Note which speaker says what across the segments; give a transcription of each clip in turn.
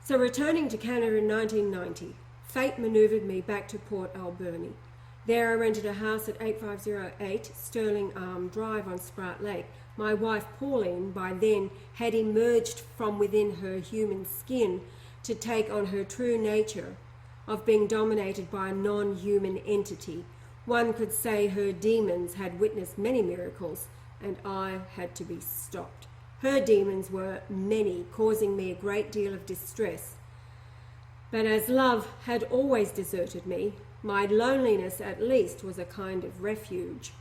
Speaker 1: So returning to Canada in 1990, fate manoeuvred me back to Port Alberni. There I rented a house at 8508 Sterling Arm Drive on Spratt Lake. My wife Pauline by then had emerged from within her human skin to take on her true nature of being dominated by a non-human entity. One could say her demons had witnessed many miracles, and I had to be stopped. Her demons were many, causing me a great deal of distress. But as love had always deserted me, my loneliness at least was a kind of refuge.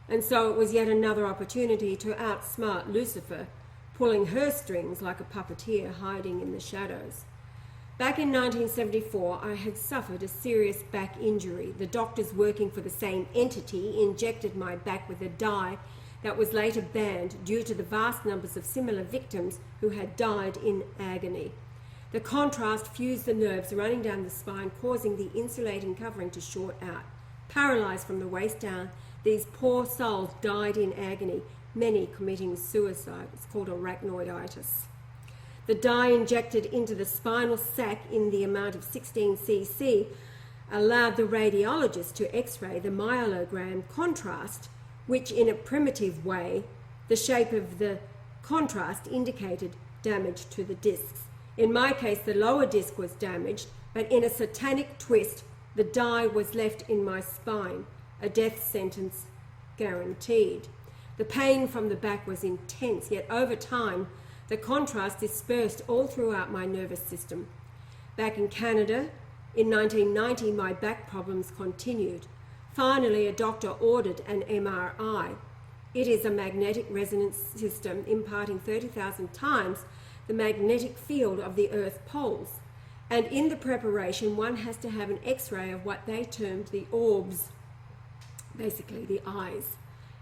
Speaker 1: And so it was yet another opportunity to outsmart Lucifer, pulling her strings like a puppeteer hiding in the shadows. Back in 1974, I had suffered a serious back injury. The doctors working for the same entity injected my back with a dye that was later banned due to the vast numbers of similar victims who had died in agony. The contrast fused the nerves running down the spine, causing the insulating covering to short out. Paralyzed from the waist down, these poor souls died in agony, many committing suicide. It's called arachnoiditis. The dye injected into the spinal sac in the amount of 16 cc allowed the radiologist to x-ray the myelogram contrast, which in a primitive way, the shape of the contrast indicated damage to the discs. In my case, the lower disc was damaged, but in a satanic twist, the dye was left in my spine, a death sentence guaranteed. The pain from the back was intense, yet over time, the contrast dispersed all throughout my nervous system. Back in Canada, in 1990, my back problems continued. Finally, a doctor ordered an MRI. It is a magnetic resonance system imparting 30,000 times the magnetic field of the Earth poles. And in the preparation, one has to have an X-ray of what they termed the orbs, basically the eyes,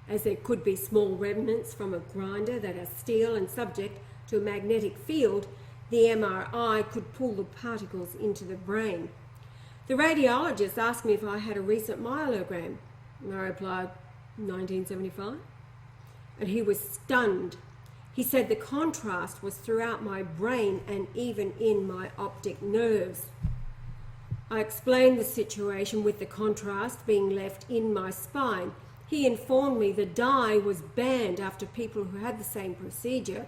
Speaker 1: as there could be small remnants from a grinder that are steel and subject to a magnetic field. The MRI could pull the particles into the brain. The radiologist asked me if I had a recent myelogram, and I replied, 1975. And he was stunned. He said the contrast was throughout my brain and even in my optic nerves. I explained the situation with the contrast being left in my spine. He informed me the dye was banned after people who had the same procedure,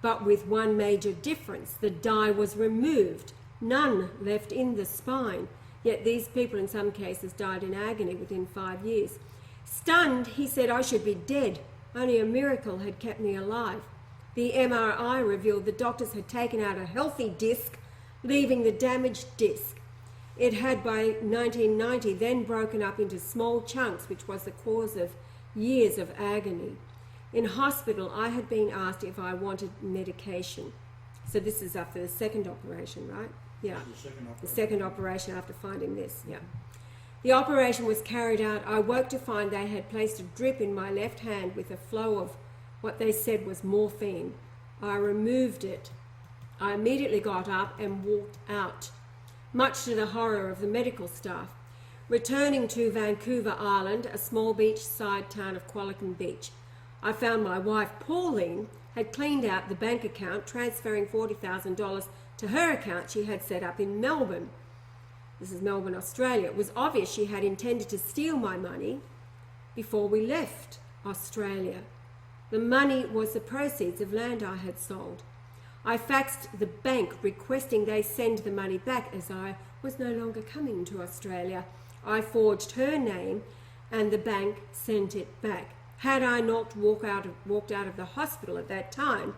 Speaker 1: but with one major difference. The dye was removed, none left in the spine. Yet these people in some cases died in agony within 5 years. Stunned, he said I should be dead. Only a miracle had kept me alive. The MRI revealed the doctors had taken out a healthy disc, leaving the damaged disc. It had by 1990 then broken up into small chunks, which was the cause of years of agony. In hospital, I had been asked if I wanted medication. So this is after the second operation, right? Yeah, the second operation after finding this, yeah. The operation was carried out. I woke to find they had placed a drip in my left hand with a flow of what they said was morphine. I removed it. I immediately got up and walked out, much to the horror of the medical staff. Returning to Vancouver Island, a small beachside town of Qualicum Beach, I found my wife Pauline had cleaned out the bank account, transferring $40,000 to her account she had set up in Melbourne. This is Melbourne, Australia. It was obvious she had intended to steal my money before we left Australia. The money was the proceeds of land I had sold. I faxed the bank requesting they send the money back as I was no longer coming to Australia. I forged her name and the bank sent it back. Had I not walked out of the hospital at that time,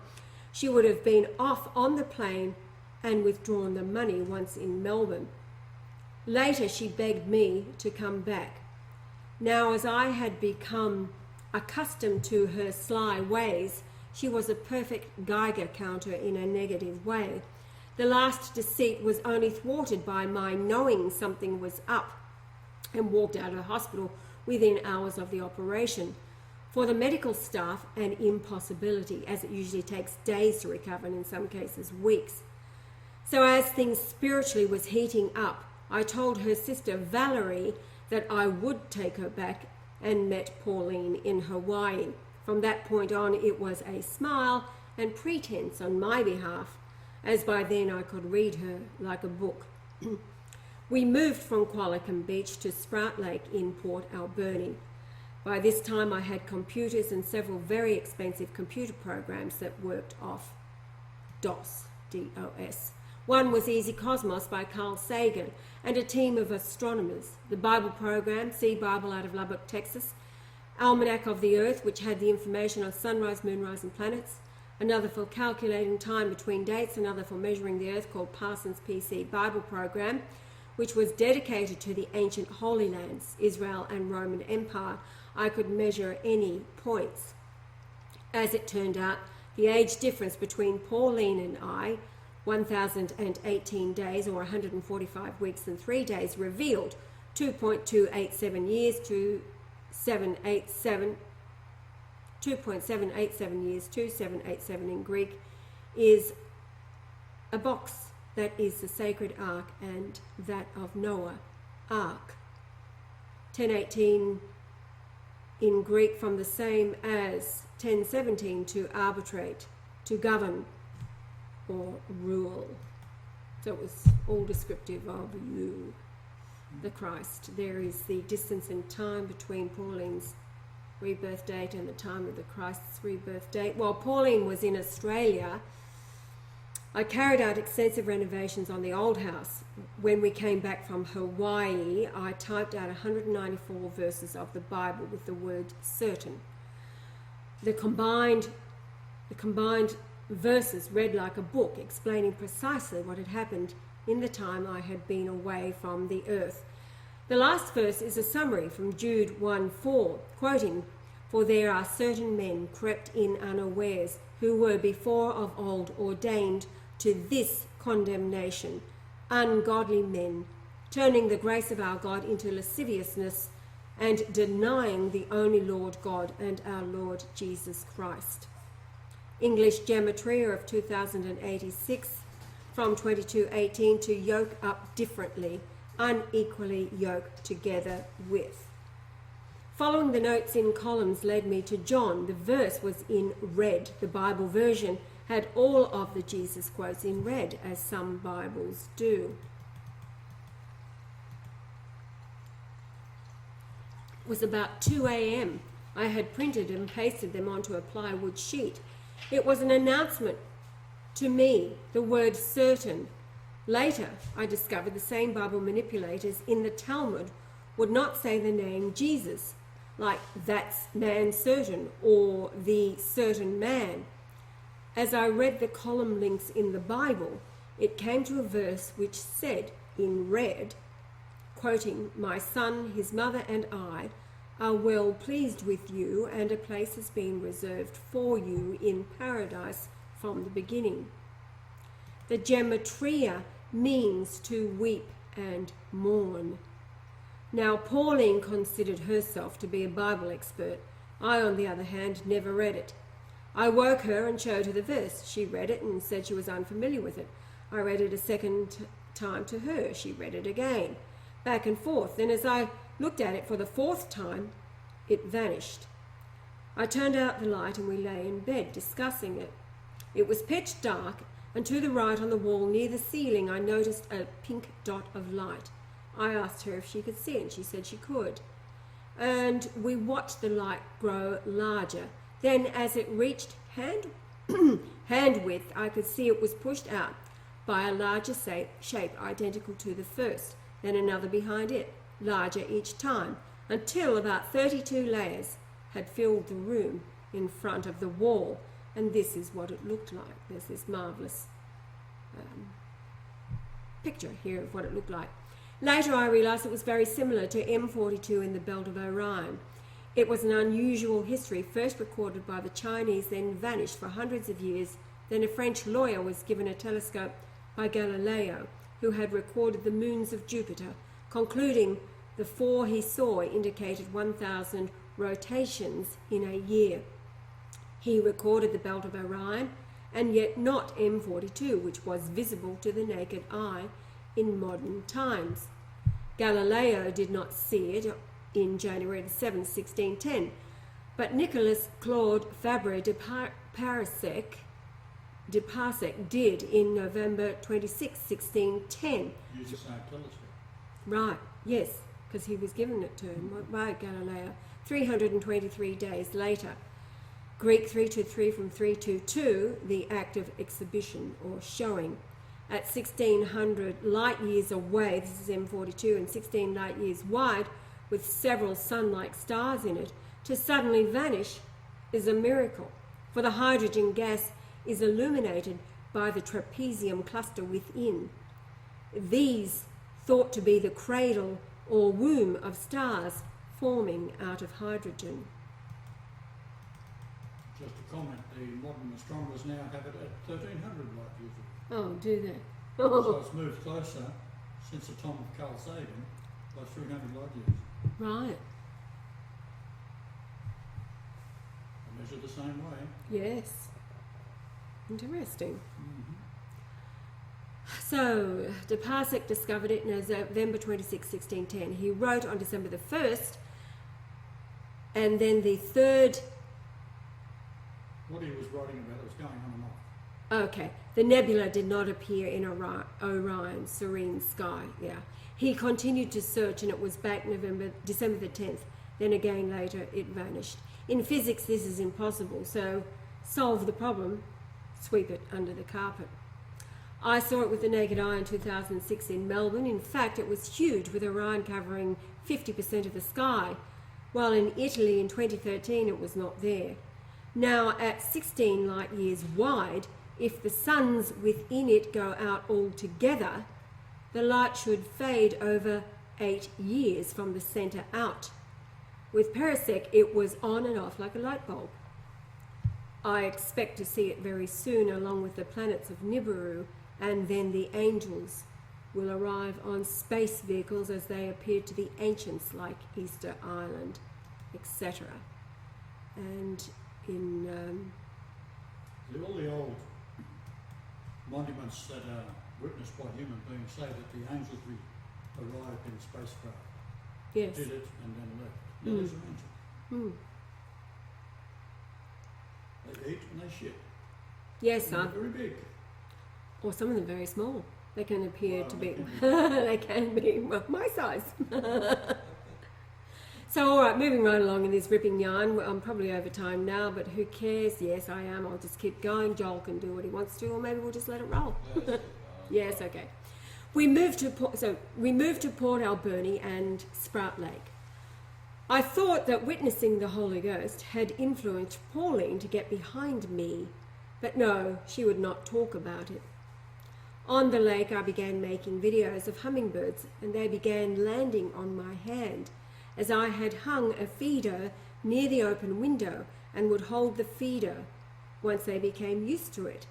Speaker 1: she would have been off on the plane and withdrawn the money once in Melbourne. Later, she begged me to come back. Now, as I had become accustomed to her sly ways, she was a perfect Geiger counter in a negative way. The last deceit was only thwarted by my knowing something was up and walked out of the hospital within hours of the operation. For the medical staff, an impossibility, as it usually takes days to recover and in some cases weeks. So as things spiritually was heating up, I told her sister Valerie that I would take her back and met Pauline in Hawaii. From that point on, it was a smile and pretense on my behalf. as by then I could read her like a book. We moved from Qualicum Beach to Sprout Lake in Port Alberni. By this time I had computers and several very expensive computer programs that worked off DOS, D-O-S. One was Easy Cosmos by Carl Sagan and a team of astronomers. The Bible program, See Bible out of Lubbock, Texas. Almanac of the Earth, which had the information on sunrise, moonrise and planets. Another for calculating time between dates. Another for measuring the Earth called Parsons PC Bible program, which was dedicated to the ancient Holy Lands, Israel and Roman Empire. I could measure any points. As it turned out, the age difference between Pauline and I, 1,018 days or 145 weeks and 3 days, revealed 2.287 years to 2.787 years, 2787 in Greek, is a box that is the sacred ark and that of Noah, ark. 1018 in Greek from the same as 1017, to arbitrate, to govern or rule. So it was all descriptive of you, the Christ. There is the distance in time between Pauline's rebirth date and the time of the Christ's rebirth date. While Pauline was in Australia, I carried out extensive renovations on the old house. When we came back from Hawaii, I typed out 194 verses of the Bible with the word certain. The combined verses read like a book, explaining precisely what had happened in the time I had been away from the earth. The last verse is a summary from Jude 1:4, quoting, "For there are certain men crept in unawares, who were before of old ordained to this condemnation, ungodly men, turning the grace of our God into lasciviousness, and denying the only Lord God and our Lord Jesus Christ." English Gematria of 2086, from 2218, to yoke up differently, unequally yoked together with. Following the notes in columns led me to John. The verse was in red. The Bible version had all of the Jesus quotes in red, as some Bibles do. It was about 2 a.m. I had printed and pasted them onto a plywood sheet. It was an announcement to me, the word certain. Later, I discovered the same Bible manipulators in the Talmud would not say the name Jesus, like that's man certain or the certain man. As I read the column links in the Bible, it came to a verse which said in red, quoting, "My son, his mother and I are well pleased with you, and a place has been reserved for you in paradise from the beginning." The gematria means to weep and mourn. Now, Pauline considered herself to be a Bible expert. I, on the other hand, never read it. I woke her and showed her the verse. She read it and said she was unfamiliar with it. I read it a second time to her. She read it again. Back and forth. Then as I looked at it for the fourth time, it vanished. I turned out the light and we lay in bed discussing it. It was pitch dark, and to the right on the wall near the ceiling I noticed a pink dot of light. I asked her if she could see it, and she said she could. And we watched the light grow larger. Then as it reached hand width, I could see it was pushed out by a larger shape identical to the first, then another behind it, larger each time, until about 32 layers had filled the room in front of the wall. And this is what it looked like. There's this marvellous picture here of what it looked like. Later I realised it was very similar to M42 in the Belt of Orion. It was an unusual history, first recorded by the Chinese, then vanished for hundreds of years. Then a French lawyer was given a telescope by Galileo, who had recorded the moons of Jupiter, concluding the 4 he saw indicated 1,000 rotations in a year. He recorded the Belt of Orion, and yet not M42, which was visible to the naked eye in modern times. Galileo did not see it in January 7, 1610, but Nicolas Claude Fabre de Parisec de Parsec did in November 26, 1610.
Speaker 2: Use the same telescope.
Speaker 1: Right, yes, because he was given it to him by Galileo 323 days later. Greek 323 from 322, the act of exhibition or showing. At 1600 light years away, this is M42, and 16 light years wide, with several sun-like stars in it, to suddenly vanish is a miracle, for the hydrogen gas is illuminated by the trapezium cluster within. These thought to be the cradle or womb of stars forming out of hydrogen.
Speaker 2: Just a comment, the modern astronomers now have it at 1300 light years.
Speaker 1: Oh, do they?
Speaker 2: So it's moved closer since the time of Carl Sagan by 300 light years.
Speaker 1: Right,
Speaker 2: They measure the same way.
Speaker 1: yes. Interesting.
Speaker 2: Mm-hmm.
Speaker 1: So, de Parsec discovered it in November 26, 1610. He wrote on December the 1st, and then the 3rd...
Speaker 2: What he was writing about was going on and off.
Speaker 1: Okay, the nebula did not appear in Orion's serene sky, yeah. He continued to search, and it was back December the 10th. Then again later, it vanished. In physics, this is impossible, so solve the problem, sweep it under the carpet. I saw it with the naked eye in 2006 in Melbourne. In fact, it was huge, with Orion covering 50% of the sky, while in Italy in 2013 it was not there. Now, at 16 light years wide, if the suns within it go out altogether, the light should fade over 8 years from the centre out. With Parsec, it was on and off like a light bulb. I expect to see it very soon, along with the planets of Nibiru, and then the angels will arrive on space vehicles as they appeared to the ancients, like Easter Island, etc. And in...
Speaker 2: all the old monuments that are witnessed by human beings say that the angels arrived in spacecraft,
Speaker 1: yes.
Speaker 2: did it, and then left. Now there's an angel. They eat and they shit.
Speaker 1: Yes,
Speaker 2: and they're very big.
Speaker 1: Or some of them very small. They can appear to be...
Speaker 2: They
Speaker 1: can be, well, my size. So, all right, moving right along in this ripping yarn. I'm probably over time now, but who cares? Yes, I am. I'll just keep going. Joel can do what he wants to, or maybe we'll just let it roll. Yes, okay. We moved to Port Alberni and Sprout Lake. I thought that witnessing the Holy Ghost had influenced Pauline to get behind me, but no, she would not talk about it. On the lake, I began making videos of hummingbirds, and they began landing on my hand, as I had hung a feeder near the open window and would hold the feeder once they became used to it.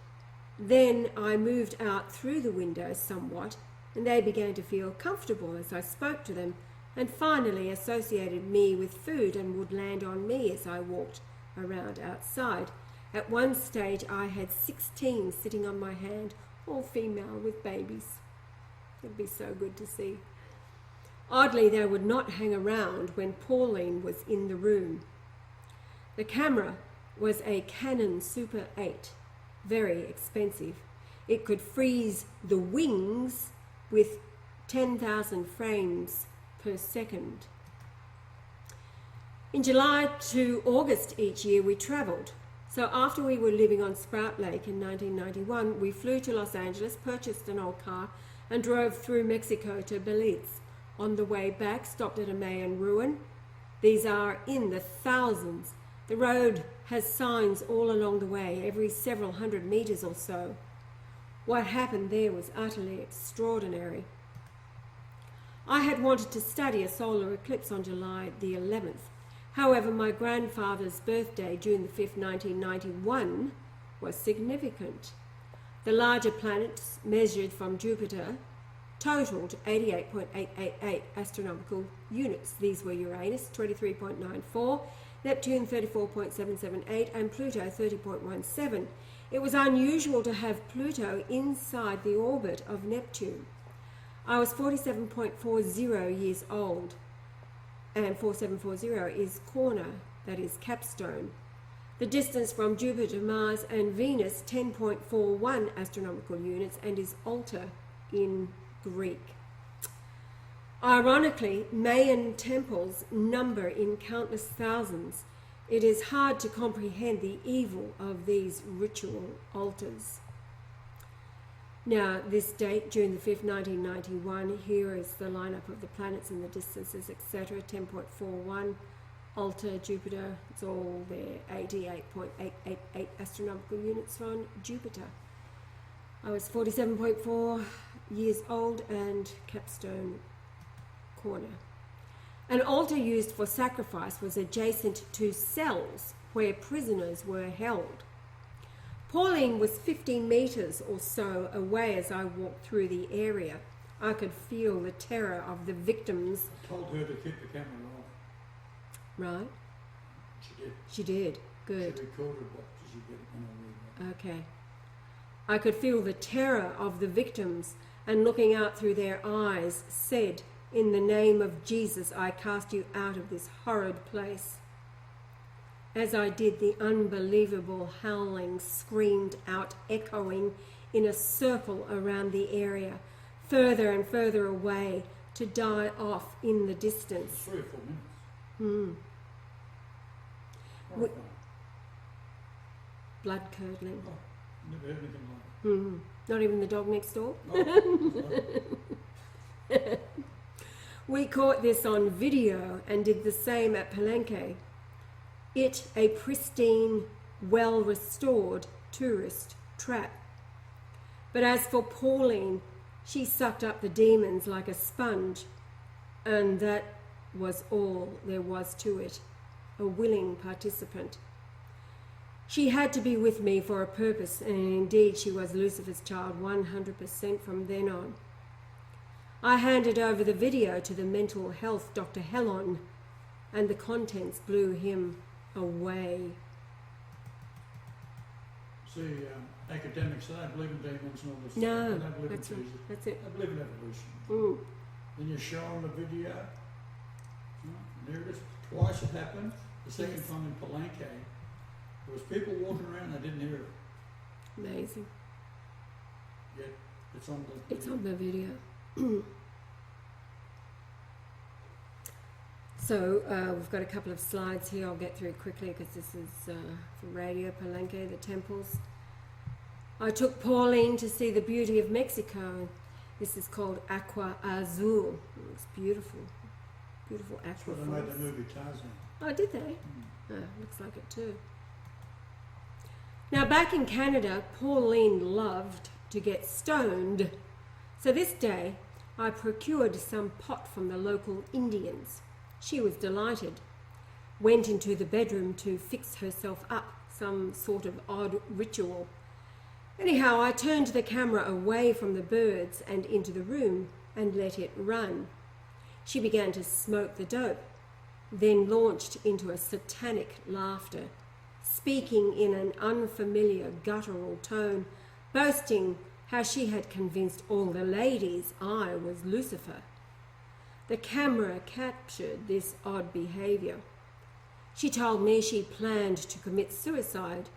Speaker 1: Then I moved out through the window somewhat, and they began to feel comfortable as I spoke to them, and finally associated me with food and would land on me as I walked around outside. At one stage I had 16 sitting on my hand, all female with babies. It'd be so good to see. Oddly, they would not hang around when Pauline was in the room. The camera was a Canon Super 8, very expensive. It could freeze the wings with 10,000 frames per second. In July to August each year we travelled. So after we were living on Sprout Lake in 1991, we flew to Los Angeles, purchased an old car, and drove through Mexico to Belize. On the way back, stopped at a Mayan ruin. These are in the thousands. The road has signs all along the way, every several hundred metres or so. What happened there was utterly extraordinary. I had wanted to study a solar eclipse on July the 11th. However, my grandfather's birthday, June the 5th, 1991, was significant. The larger planets measured from Jupiter totaled 88.888 astronomical units. These were Uranus, 23.94, Neptune, 34.778, and Pluto, 30.17. It was unusual to have Pluto inside the orbit of Neptune. I was 47.40 years old, and 4740 is corner, that is capstone. The distance from Jupiter, Mars and Venus 10.41 astronomical units, and is altar in Greek. Ironically, Mayan temples number in countless thousands. It is hard to comprehend the evil of these ritual altars. Now, this date, June the 5th, 1991, here is the lineup of the planets and the distances, etc. 10.41, altar, Jupiter, it's all there, 88.888 astronomical units on Jupiter. I was 47.4 years old, and capstone corner. An altar used for sacrifice was adjacent to cells where prisoners were held. Pauline was 15 metres or so away as I walked through the area. I could feel the terror of the victims.
Speaker 2: I told her to keep the camera off.
Speaker 1: Right?
Speaker 2: She did.
Speaker 1: She did. Good.
Speaker 2: She recorded what she did when I read that.
Speaker 1: Okay. I could feel the terror of the victims, and looking out through their eyes, said, "In the name of Jesus, I cast you out of this horrid place." As I did, the unbelievable howling screamed out, echoing in a circle around the area, further and further away, to die off in the distance.
Speaker 2: 3 or 4 minutes. Horrifying.
Speaker 1: Blood-curdling.
Speaker 2: Oh, never heard anything like it.
Speaker 1: Not even the dog next door?
Speaker 2: No.
Speaker 1: We caught this on video and did the same at Palenque. It a pristine, well-restored tourist trap. But as for Pauline, she sucked up the demons like a sponge, and that was all there was to it, a willing participant. She had to be with me for a purpose, and indeed she was Lucifer's child 100% from then on. I handed over the video to the mental health Dr. Hellon, and the contents blew him away.
Speaker 2: See, academics, they don't believe in demons and all this
Speaker 1: No,
Speaker 2: stuff. They don't believe in
Speaker 1: that's it.
Speaker 2: Jesus.
Speaker 1: That's it.
Speaker 2: They believe in evolution. Then you show them the video. There it is. Twice it happened. The second
Speaker 1: Yes.
Speaker 2: time in Palenque, there was people walking around, they didn't hear it.
Speaker 1: Amazing.
Speaker 2: Yet it's on the
Speaker 1: It's on the video. So we've got a couple of slides here I'll get through quickly because this is for Radio Palenque, the temples. I took Pauline to see the beauty of Mexico. This is called Aqua Azul. It looks beautiful. Beautiful
Speaker 2: That's
Speaker 1: aqua
Speaker 2: where they made
Speaker 1: falls.
Speaker 2: the movie Tarzan.
Speaker 1: Oh, did they? Oh, looks like it too. Now, back in Canada, Pauline loved to get stoned. So this day, I procured some pot from the local Indians. She was delighted. Went into the bedroom to fix herself up, some sort of odd ritual. Anyhow, I turned the camera away from the birds and into the room and let it run. She began to smoke the dope, then launched into a satanic laughter, speaking in an unfamiliar guttural tone, boasting how she had convinced all the ladies I was Lucifer. The camera captured this odd behaviour. She told me she planned to commit suicide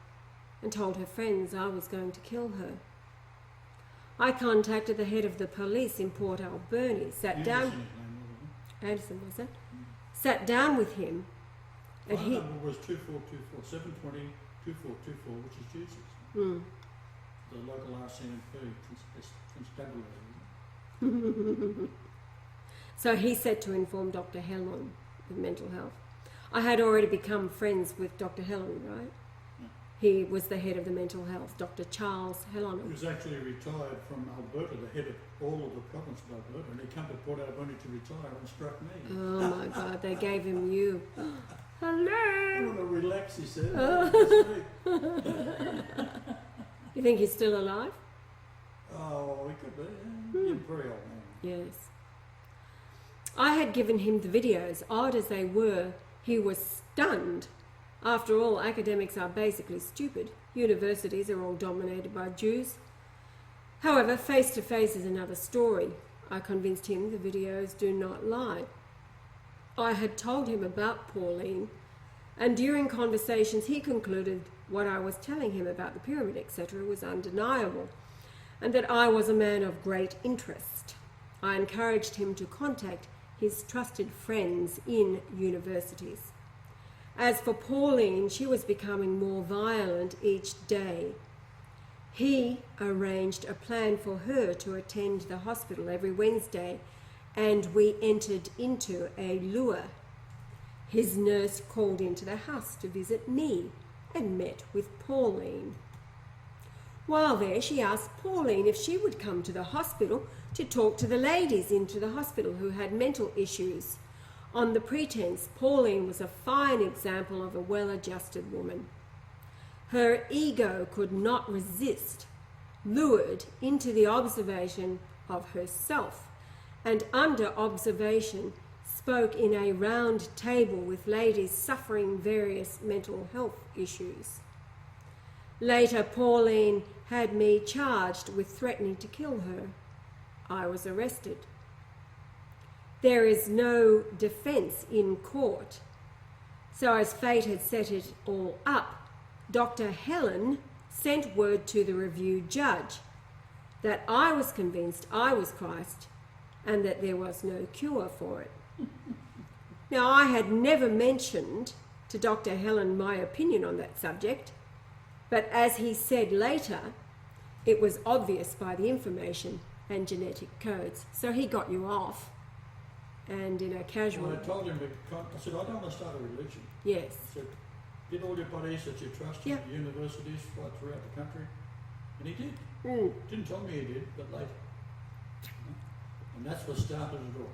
Speaker 1: and told her friends I was going to kill her. I contacted the head of the police in Port Alberni, sat down... Anderson, was it? Sat down with him, and
Speaker 2: My
Speaker 1: he...
Speaker 2: number was 2424 720 2424, which is Jesus. The local RCMP constabulary.
Speaker 1: So he said to inform Dr. Hellon with mental health. I had already become friends with Dr. Hellon, right?
Speaker 2: Yeah.
Speaker 1: He was the head of the mental health, Dr. Charles Hellon.
Speaker 2: He was actually retired from Alberta, the head of all of the province of Alberta, and he came to Port Alberni to retire and struck me.
Speaker 1: Oh my God, they gave him you.
Speaker 2: I
Speaker 1: Hello!
Speaker 2: want to relax, he said.
Speaker 1: You think he's still alive?
Speaker 2: Oh, he could be. He's a very old man.
Speaker 1: Yes. I had given him the videos. Odd as they were, he was stunned. After all, academics are basically stupid. Universities are all dominated by Jews. However, face-to-face is another story. I convinced him the videos do not lie. I had told him about Pauline and during conversations he concluded what I was telling him about the pyramid, etc., was undeniable, and that I was a man of great interest. I encouraged him to contact his trusted friends in universities. As for Pauline, she was becoming more violent each day. He arranged a plan for her to attend the hospital every Wednesday, and we entered into a lure. His nurse called into the house to visit me and met with Pauline. While there, she asked Pauline if she would come to the hospital to talk to the ladies into the hospital who had mental issues, on the pretense Pauline was a fine example of a well-adjusted woman. Her ego could not resist, lured into the observation of herself, and under observation spoke in a round table with ladies suffering various mental health issues. Later, Pauline had me charged with threatening to kill her. I was arrested. There is no defence in court. So as fate had set it all up, Dr. Helen sent word to the review judge that I was convinced I was Christ and that there was no cure for it. Now, I had never mentioned to Dr. Helen my opinion on that subject, but as he said later, it was obvious by the information and genetic codes. So he got you off, and in a casual...
Speaker 2: Well, I told him, I said, I don't want to start a religion.
Speaker 1: Yes.
Speaker 2: I said, get all your buddies that you trust in the universities right throughout the country. And he did. Didn't tell me he did, but later. And that's what started it all.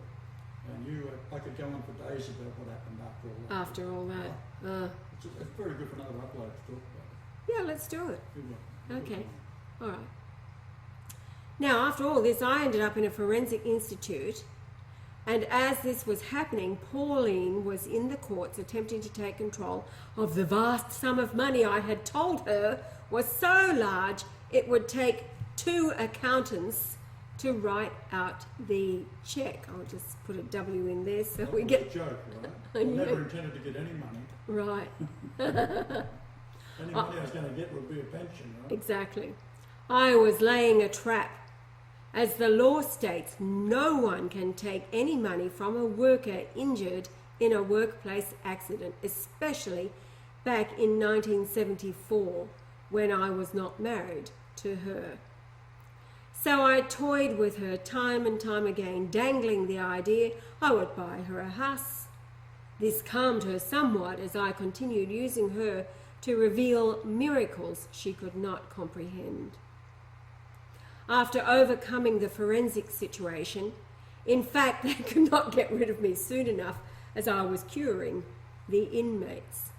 Speaker 2: And I could go on for days about what happened after all that.
Speaker 1: After all that.
Speaker 2: It's very good for another upload to talk about it.
Speaker 1: Yeah, let's do it.
Speaker 2: Good one.
Speaker 1: Okay. All right. Now, after all this, I ended up in a forensic institute, and as this was happening, Pauline was in the courts attempting to take control of the vast sum of money I had told her was so large it would take 2 accountants to write out the check. I'll just put a W in there so we get...
Speaker 2: It's a joke, right? I never intended to get any money.
Speaker 1: Right.
Speaker 2: Any money I was going to get would be a pension, right?
Speaker 1: Exactly. I was laying a trap. As the law states, no one can take any money from a worker injured in a workplace accident, especially back in 1974 when I was not married to her. So I toyed with her time and time again, dangling the idea I would buy her a house. This calmed her somewhat as I continued using her to reveal miracles she could not comprehend. After overcoming the forensic situation, in fact, they could not get rid of me soon enough as I was curing the inmates.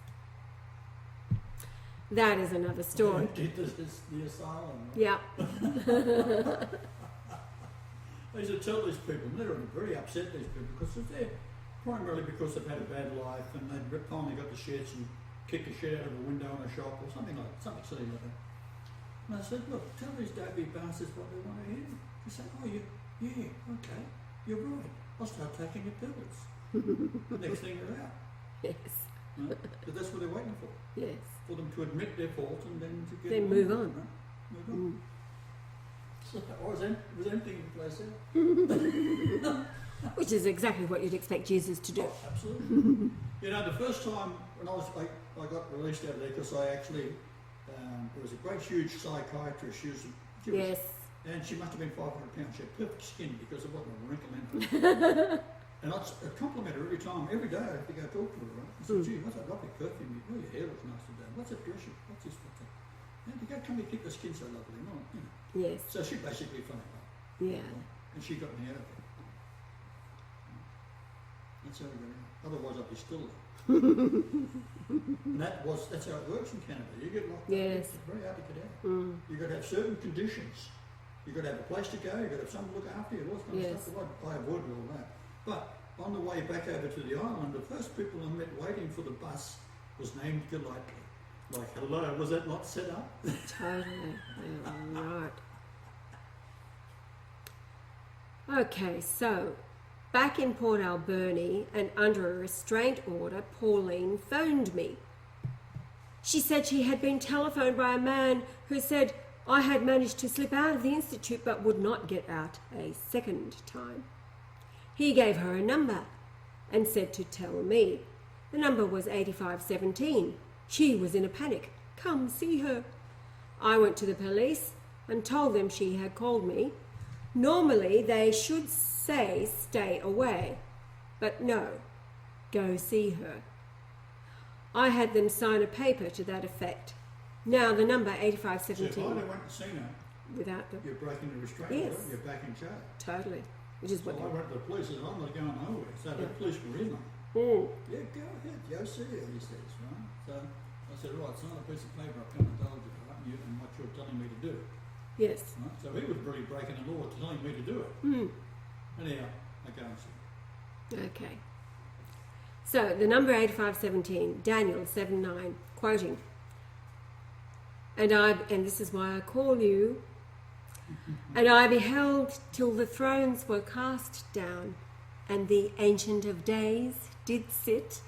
Speaker 1: That is another story.
Speaker 2: The asylum. Right?
Speaker 1: Yeah.
Speaker 2: I used to tell these people, and they're very upset, these people, because they're primarily because they've had a bad life and they've finally got the shits and kicked a shit out of a window in a shop or something silly like that. And I said, look, tell these dopey bastards what they want to hear. They say, oh, yeah, okay, you're right. I'll start taking your pills. The next thing they're out.
Speaker 1: Yes.
Speaker 2: Right? But that's what they're waiting for.
Speaker 1: Yes.
Speaker 2: For them to admit their fault and then to get
Speaker 1: Then move on.
Speaker 2: Right? Move on. So I was emptying the place out.
Speaker 1: Which is exactly what you'd expect Jesus to do.
Speaker 2: Oh, absolutely. You know, the first time when I got released out of there, because I actually, there was a great huge psychiatrist, she was
Speaker 1: Yes.
Speaker 2: and she must have been 500 pounds. She had perfect skin because there wasn't a wrinkle in her. And I'd compliment her every time, every day I had to go talk to her, right? I said, gee, what's that lovely perfume? Oh, your hair looks nice today. What's that dress? What's this? What's that? And you go, come here, keep the skin so lovely. No, you know.
Speaker 1: Yes.
Speaker 2: So she basically found out.
Speaker 1: Yeah.
Speaker 2: And she got me out of there. That's how we got out. Otherwise I'd be still there. And that's how it works in Canada. You get locked up. It's very hard to get out. You've got to have certain conditions. You've got to have a place to go, you've got to have someone to look after you, all this kind of stuff. I avoided all that. But on the way back over to the island, the first people I met waiting for the bus was named Golightly. Like, hello, was that not set up?
Speaker 1: Totally. Yeah, right. Okay, so Back in Port Alberni and under a restraint order, Pauline phoned me. She said she had been telephoned by a man who said I had managed to slip out of the institute but would not get out a second time. He gave her a number and said to tell me. The number was 8517. She was in a panic. Come see her. I went to the police and told them she had called me. Normally they should say stay away, but no, go see her. I had them sign a paper to that effect. Now the number 8517.
Speaker 2: So if I went to see her,
Speaker 1: without the...
Speaker 2: you're breaking the restraint
Speaker 1: Yes.
Speaker 2: order, you're back in jail.
Speaker 1: Totally. Which is
Speaker 2: So
Speaker 1: what
Speaker 2: I went to the police and said, I'm not going nowhere. So the police were in on it. Yeah, go ahead, go see her, he says, right? So I said, right, sign a piece of paper I've come and told you, right, and what you're telling me to do.
Speaker 1: Yes.
Speaker 2: Right? So he was really breaking the law, telling me to do it. Anyhow, I go and see her.
Speaker 1: Okay. So the number 8517, Daniel 79, quoting, and this is why I call you, and I beheld till the thrones were cast down, and the Ancient of Days did sit,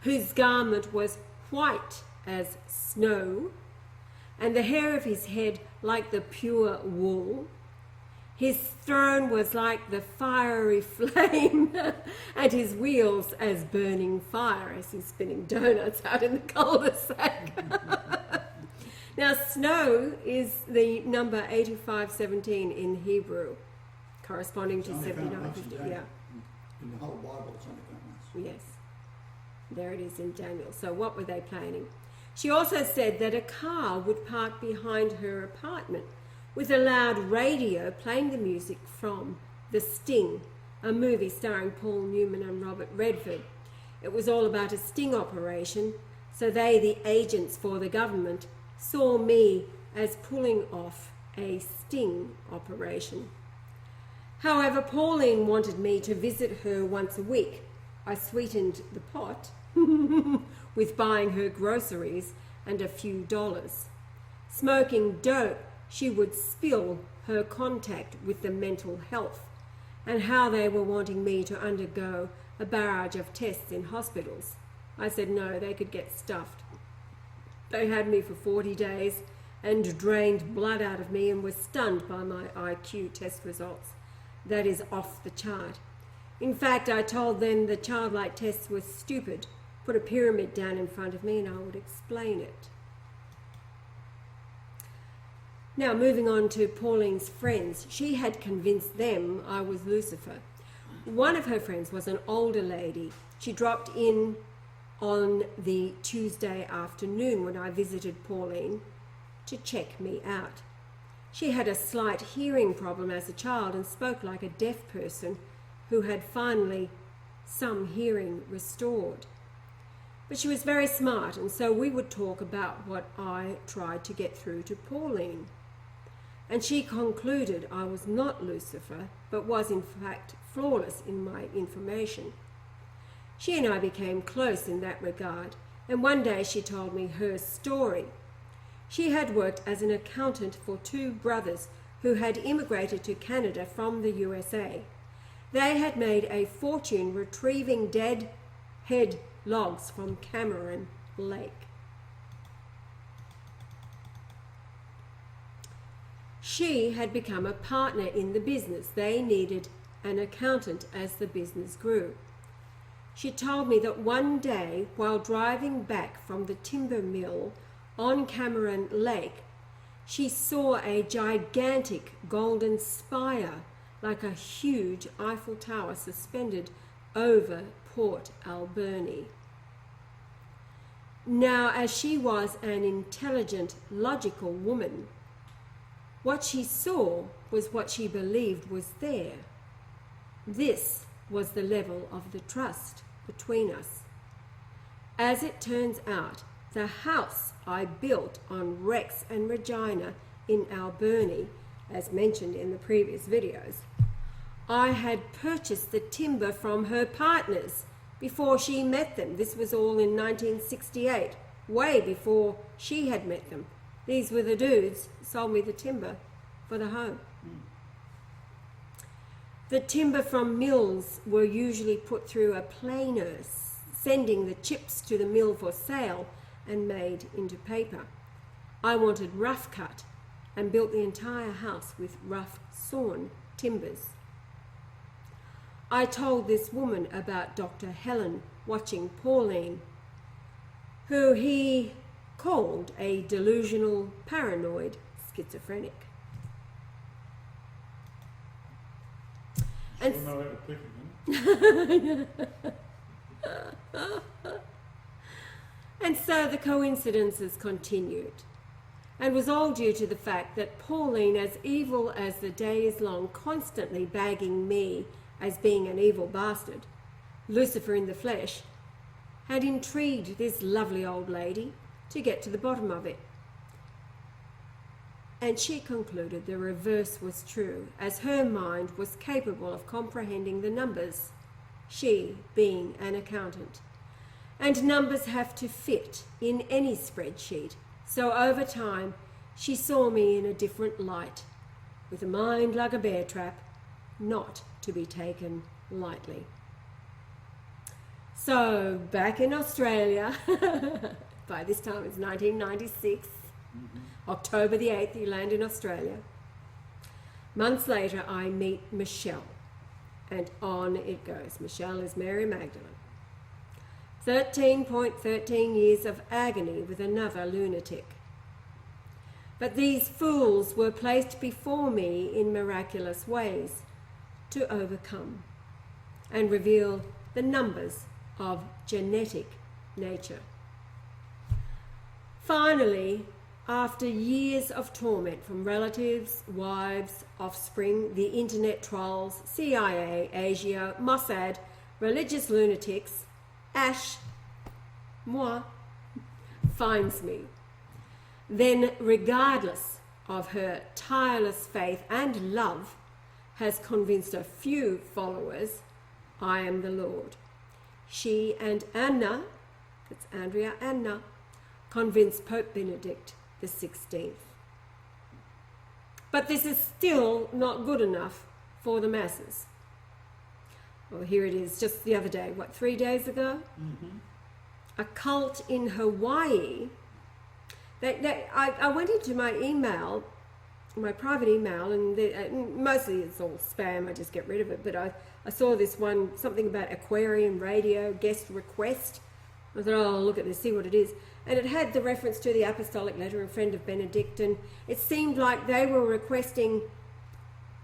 Speaker 1: whose garment was white as snow, and the hair of his head like the pure wool. His throne was like the fiery flame, and his wheels as burning fire, as he's spinning donuts out in the cul-de-sac. Now, snow is the number 8517 in Hebrew, corresponding to
Speaker 2: It's only found
Speaker 1: 79.
Speaker 2: once in Daniel.
Speaker 1: Yeah.
Speaker 2: In the whole Bible, it's only found once.
Speaker 1: Yes, there it is in Daniel. So what were they planning? She also said that a car would park behind her apartment with a loud radio playing the music from The Sting, a movie starring Paul Newman and Robert Redford. It was all about a sting operation, so they, the agents for the government, saw me as pulling off a sting operation. However, Pauline wanted me to visit her once a week. I sweetened the pot with buying her groceries and a few dollars. Smoking dope, she would spill her contact with the mental health and how they were wanting me to undergo a barrage of tests in hospitals. I said no, they could get stuffed. They had me for 40 days and drained blood out of me and were stunned by my IQ test results. That is off the chart. In fact, I told them the childlike tests were stupid. Put a pyramid down in front of me and I would explain it. Now, moving on to Pauline's friends. She had convinced them I was Lucifer. One of her friends was an older lady. She dropped in on the Tuesday afternoon when I visited Pauline to check me out. She had a slight hearing problem as a child and spoke like a deaf person who had finally some hearing restored. But she was very smart, and so we would talk about what I tried to get through to Pauline. And she concluded I was not Lucifer, but was in fact flawless in my information. She and I became close in that regard, and one day she told me her story. She had worked as an accountant for two brothers who had immigrated to Canada from the USA. They had made a fortune retrieving dead head logs from Cameron Lake. She had become a partner in the business. They needed an accountant as the business grew. She told me that one day, while driving back from the timber mill on Cameron Lake, she saw a gigantic golden spire, like a huge Eiffel Tower, suspended over Port Alberni. Now, as she was an intelligent, logical woman, what she saw was what she believed was there. This was the level of the trust between us. As it turns out, the house I built on Rex and Regina in Alberni, as mentioned in the previous videos, I had purchased the timber from her partners before she met them. This was all in 1968, way before she had met them. These were the dudes who sold me the timber for the home. The timber from mills were usually put through a planer, sending the chips to the mill for sale and made into paper. I wanted rough cut and built the entire house with rough sawn timbers. I told this woman about Dr. Helen watching Pauline, who he called a delusional, paranoid schizophrenic. And
Speaker 3: Still know how to pick it, huh?
Speaker 1: And so the coincidences continued, and was all due to the fact that Pauline, as evil as the day is long, constantly bagging me as being an evil bastard, Lucifer in the flesh, had intrigued this lovely old lady to get to the bottom of it. And she concluded the reverse was true, as her mind was capable of comprehending the numbers, she being an accountant. And numbers have to fit in any spreadsheet, so over time she saw me in a different light, with a mind like a bear trap, not to be taken lightly. So back in Australia, by this time it's 1996, October the 8th, you land in Australia. Months later, I meet Michelle, and on it goes. Michelle is Mary Magdalene. 13.13 years of agony with another lunatic. But these fools were placed before me in miraculous ways to overcome and reveal the numbers of genetic nature. Finally, after years of torment from relatives, wives, offspring, the internet trolls, CIA, ASIO, Mossad, religious lunatics, Ash, moi, finds me. Then, regardless of her tireless faith and love, has convinced a few followers, I am the Lord. She and Anna, that's Andrea Anna, convinced Pope Benedict the 16th. But this is still not good enough for the masses. Well, here it is, just the other day, 3 days ago? Mm-hmm. A cult in Hawaii. I went into my email, my private email, and mostly it's all spam, I just get rid of it, but I saw this one, something about Aquarian Radio guest request. I thought, oh, I'll look at this, see what it is. And it had the reference to the apostolic letter and friend of Benedict, and it seemed like they were requesting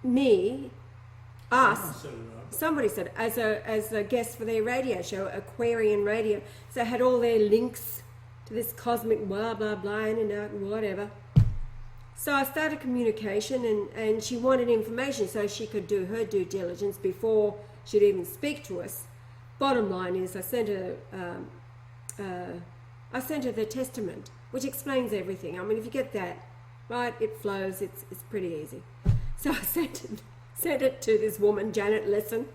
Speaker 1: me, us, somebody said, as a guest for their radio show, Aquarian Radio. So it had all their links to this cosmic blah, blah, blah, in and out and whatever. So I started communication, and she wanted information so she could do her due diligence before she'd even speak to us. Bottom line is I sent her the testament, which explains everything. I mean, if you get that right, it flows. It's pretty easy. So I sent it to this woman, Janet Lesson,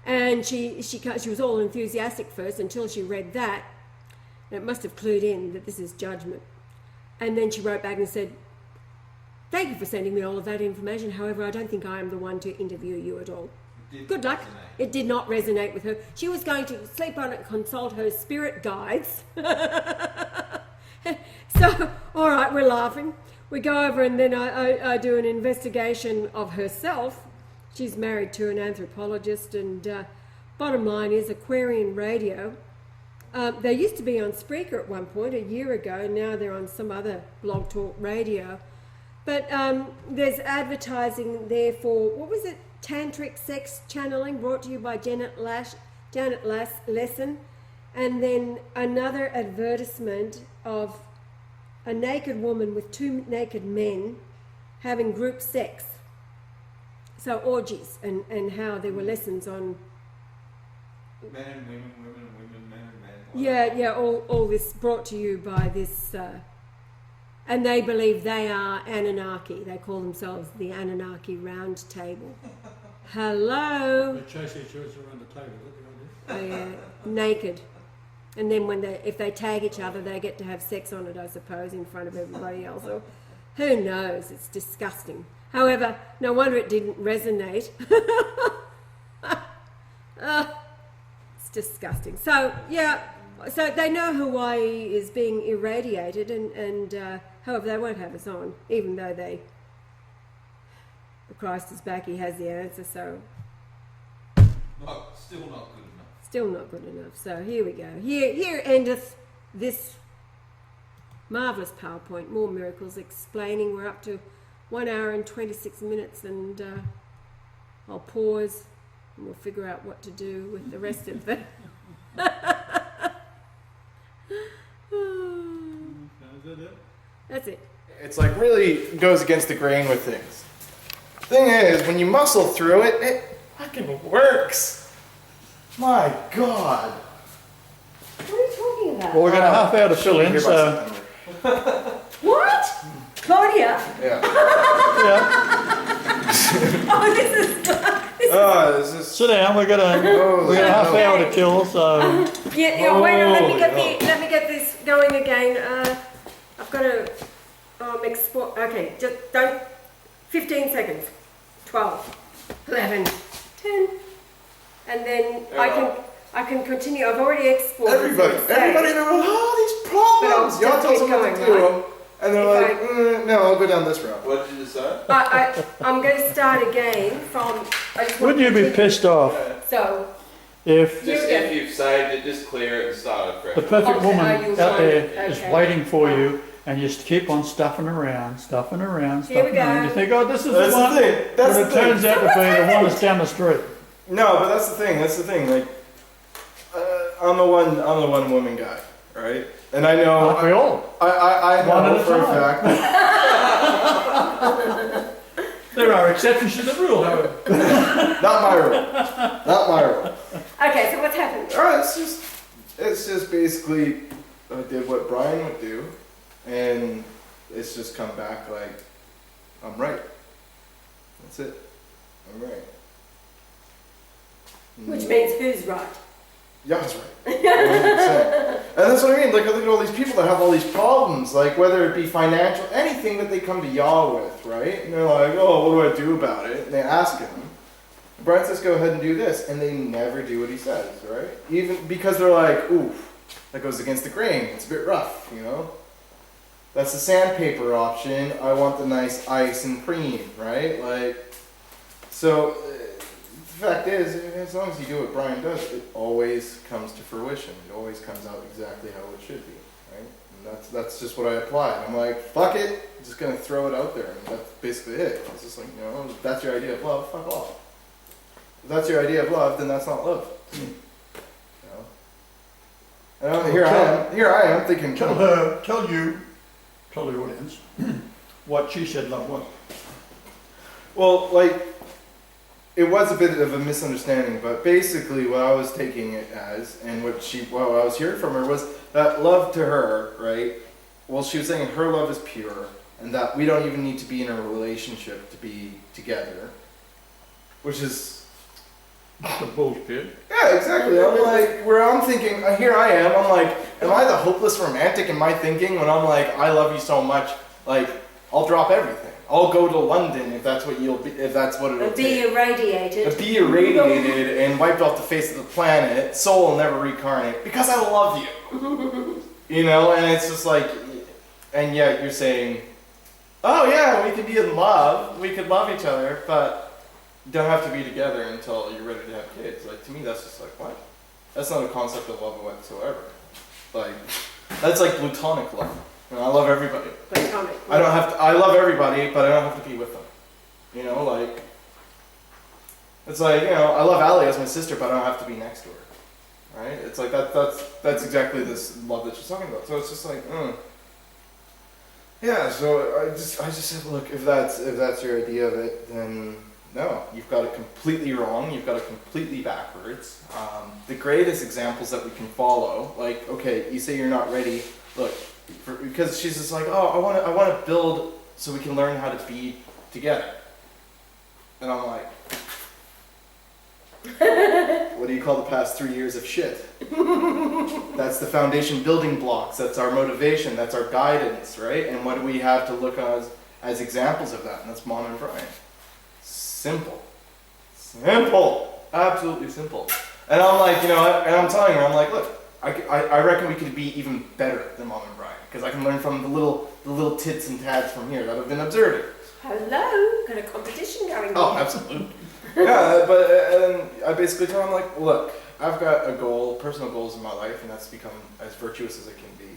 Speaker 1: and she was all enthusiastic first until she read that. And it must have clued in that this is judgment. And then she wrote back and said, "Thank you for sending me all of that information. However, I don't think I am the one to interview you at all." Good luck. It did not resonate with her. She was going to sleep on it and consult her spirit guides. So, all right, we're laughing. We go over and then I do an investigation of herself. She's married to an anthropologist, and bottom line is Aquarian Radio. They used to be on Spreaker at one point, a year ago. Now they're on some other blog talk radio. But there's advertising there for, what was it? Tantric sex channeling, brought to you by Janet Lesson, and then another advertisement of a naked woman with two naked men having group sex. So orgies, and how there were lessons on
Speaker 4: men and women, women and women, men and men.
Speaker 1: Yeah, all this brought to you by this, and they believe they are Anunnaki. They call themselves the Anunnaki Round Table. Hello.
Speaker 2: They chase each other around the table, is that the idea?
Speaker 1: Naked. And then if they tag each other, they get to have sex on it, I suppose, in front of everybody else. Or who knows? It's disgusting. However, no wonder it didn't resonate. It's disgusting. So, yeah, so they know Hawaii is being irradiated, and however, they won't have us on, even though the Christ is back, he has the answer, so
Speaker 4: No, still not good enough.
Speaker 1: still not good enough. So here we go. Here endeth this marvellous PowerPoint. More miracles explaining. We're up to 1 hour and 26 minutes, and I'll pause and we'll figure out what to do with the rest of the...
Speaker 3: Is that it?
Speaker 1: That's it.
Speaker 5: It's like really goes against the grain with things. Thing is, when you muscle through it, it fucking works. My God.
Speaker 1: What are you talking about?
Speaker 3: Well, we're going to half hour to fill in,
Speaker 5: Hear
Speaker 3: so
Speaker 5: about September.
Speaker 1: What? Claudia?
Speaker 5: Yeah.
Speaker 3: yeah,
Speaker 1: Oh, this is...
Speaker 5: Oh, this is.
Speaker 3: sit down. We're going to
Speaker 5: Holy
Speaker 3: a half
Speaker 5: hell.
Speaker 3: hour to kill, so
Speaker 1: Yeah, wait, let me get
Speaker 5: Holy
Speaker 1: let me get this going again. I've got to export. Okay, just don't. 15 seconds. 12, 11, 10, and then I can continue. I've already exported.
Speaker 5: Everybody
Speaker 1: it,
Speaker 5: they're like, oh, these problems.
Speaker 1: But I'll
Speaker 5: Y'all tell
Speaker 1: keep
Speaker 5: them what to
Speaker 1: going,
Speaker 5: do,
Speaker 1: right?
Speaker 5: and they're
Speaker 1: If
Speaker 5: like, no, I'll go down this route.
Speaker 4: What did you decide?
Speaker 1: I'm going to start again from. I just want
Speaker 3: wouldn't you be
Speaker 1: to-
Speaker 3: pissed off
Speaker 1: So
Speaker 3: if
Speaker 1: Here
Speaker 4: Just
Speaker 1: we go.
Speaker 4: if you've saved it, just clear it and start it fresh.
Speaker 3: the perfect
Speaker 1: Okay,
Speaker 3: woman
Speaker 1: are you
Speaker 3: out there
Speaker 1: fine?
Speaker 3: is
Speaker 1: Okay.
Speaker 3: waiting for you, and you just keep on stuffing around,
Speaker 1: Here we
Speaker 3: stuffing around.
Speaker 1: go.
Speaker 3: You think, oh, this is
Speaker 5: That's
Speaker 3: the
Speaker 5: the
Speaker 3: one,
Speaker 5: thing. That's
Speaker 3: but
Speaker 5: the
Speaker 3: it
Speaker 5: thing.
Speaker 3: turns out to be the one that's down the street.
Speaker 5: No, but that's the thing. That's the thing. Like, I'm the one woman guy, right? And I know.
Speaker 3: Aren't we all?
Speaker 5: I
Speaker 3: One at
Speaker 5: know
Speaker 3: a
Speaker 5: for a
Speaker 3: time.
Speaker 5: fact.
Speaker 3: There are exceptions to the rule, however.
Speaker 5: Not my rule. Not my rule.
Speaker 1: okay, so what's happened?
Speaker 5: All right, it's just basically I did what Brian would do, and it's just come back like I'm right. That's it. I'm right.
Speaker 1: Which means who's right?
Speaker 5: Yeah, that's right. 100%. And that's what I mean. Like, I look at all these people that have all these problems, like whether it be financial, anything that they come to y'all with, right? And they're like, oh, what do I do about it? And they ask him. Brian says, go ahead and do this. And they never do what he says, right? Even because they're like, oof, that goes against the grain. It's a bit rough, you know? That's the sandpaper option. I want the nice ice and cream, right? Like, so the fact is, as long as you do what Brian does, it always comes to fruition. It always comes out exactly how it should be, right? And that's just what I applied. I'm like, fuck it, I'm just gonna throw it out there, and that's basically it. It's just like, you know, if that's your idea of love, fuck off. If that's your idea of love, then that's not love to me. You know? And here I am thinking,
Speaker 3: Tell the audience what she said love was.
Speaker 5: well, like, it was a bit of a misunderstanding, but basically what I was taking it as, and what I was hearing from her was that love to her, right? Well, she was saying her love is pure, and that we don't even need to be in a relationship to be together, which is,
Speaker 3: The bullshit.
Speaker 5: yeah, exactly. I'm like, where I'm thinking, here I am, I'm like, am I the hopeless romantic in my thinking when I'm like, I love you so much, like, I'll drop everything. I'll go to London if that's what if that's what it'll
Speaker 1: Be
Speaker 5: take.
Speaker 1: irradiated.
Speaker 5: Be irradiated and wiped off the face of the planet, soul will never reincarnate because I love you. You know, and it's just like, and yet you're saying, oh yeah, we could be in love, we could love each other, but you don't have to be together until you're ready to have kids. Like, to me, that's just like, what? That's not a concept of love whatsoever. Like, that's like platonic love. You know, I love everybody.
Speaker 1: Platonic.
Speaker 5: I love everybody, but I don't have to be with them. You know, like, it's like, you know, I love Allie as my sister, but I don't have to be next to her. Right? It's like, that's exactly this love that she's talking about. So it's just like, yeah, so I just said, look, if that's your idea of it, then no, you've got it completely wrong. You've got it completely backwards. The greatest examples that we can follow, like, okay, you say you're not ready. Look, because she's just like, oh, I want to build so we can learn how to be together. And I'm like, what do you call the past 3 years of shit? That's the foundation building blocks. That's our motivation. That's our guidance, right? And what do we have to look at as examples of that, and that's Mom and Brian. Simple. Simple. Absolutely simple. And I'm like, and I'm telling her, I'm like, look, I reckon we could be even better than Mom and Brian, because I can learn from the little tits and tads from here that have been observing.
Speaker 1: Hello, got a competition going
Speaker 5: Oh,
Speaker 1: here.
Speaker 5: absolutely. Yeah, but and I basically tell him, like, look, I've got a goal, personal goals in my life, and that's to become as virtuous as it can be.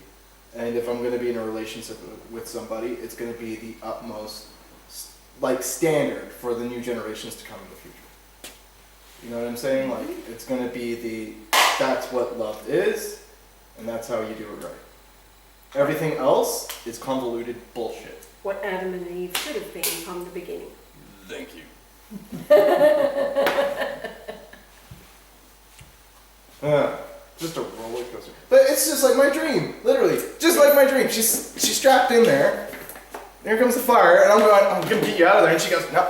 Speaker 5: And if I'm going to be in a relationship with somebody, it's going to be the utmost, like, standard for the new generations to come in the future. You know what I'm saying? Like, it's going to be that's what love is, and that's how you do it right. Everything else is convoluted bullshit.
Speaker 1: What Adam and Eve should have been from the beginning.
Speaker 5: Thank you. Just a roller coaster. But it's just like my dream, literally. Just like my dream. She's strapped in there. Here comes the fire, and I'm gonna get you out of there. And she goes, no.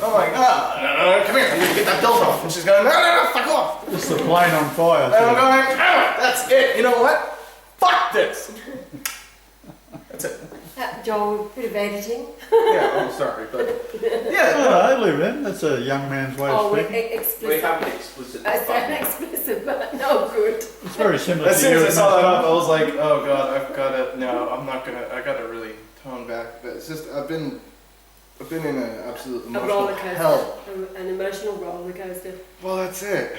Speaker 5: I'm like, no, come here. I'm gonna get that belt off. And she's going, no, fuck off.
Speaker 3: It's the plane on fire.
Speaker 5: And I'm going, that's it. You know what? Fuck this. That's it.
Speaker 1: Joel, bit of editing.
Speaker 5: Yeah, I'm sorry, but yeah.
Speaker 3: Oh, I live in. That's a young man's way of speaking.
Speaker 4: We
Speaker 1: Explicit.
Speaker 4: have an explicit.
Speaker 1: I said explicit, but no good.
Speaker 3: It's very similar
Speaker 5: As
Speaker 3: to
Speaker 5: soon
Speaker 3: you.
Speaker 5: as I
Speaker 3: and
Speaker 5: saw that
Speaker 3: my
Speaker 5: up, I was like, oh god, I've gotta, no, I'm not gonna, I gotta really tone back. But it's just, I've been in an absolute
Speaker 1: A
Speaker 5: emotional
Speaker 1: roller coaster.
Speaker 5: hell.
Speaker 1: An emotional roller coaster.
Speaker 5: Well, that's it.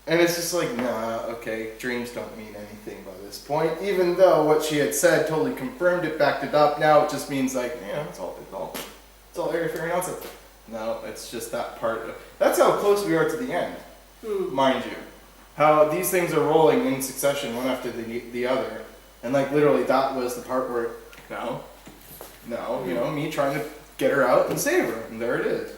Speaker 5: And it's just like, nah, okay, dreams don't mean anything by this point. Even though what she had said totally confirmed it, backed it up, now it just means like, it's all airy-fairy nonsense. No, it's just that part. That's how close we are to the end, mind you. How these things are rolling in succession, one after the other. And like literally that was the part where, me trying to get her out and save her. And there it is.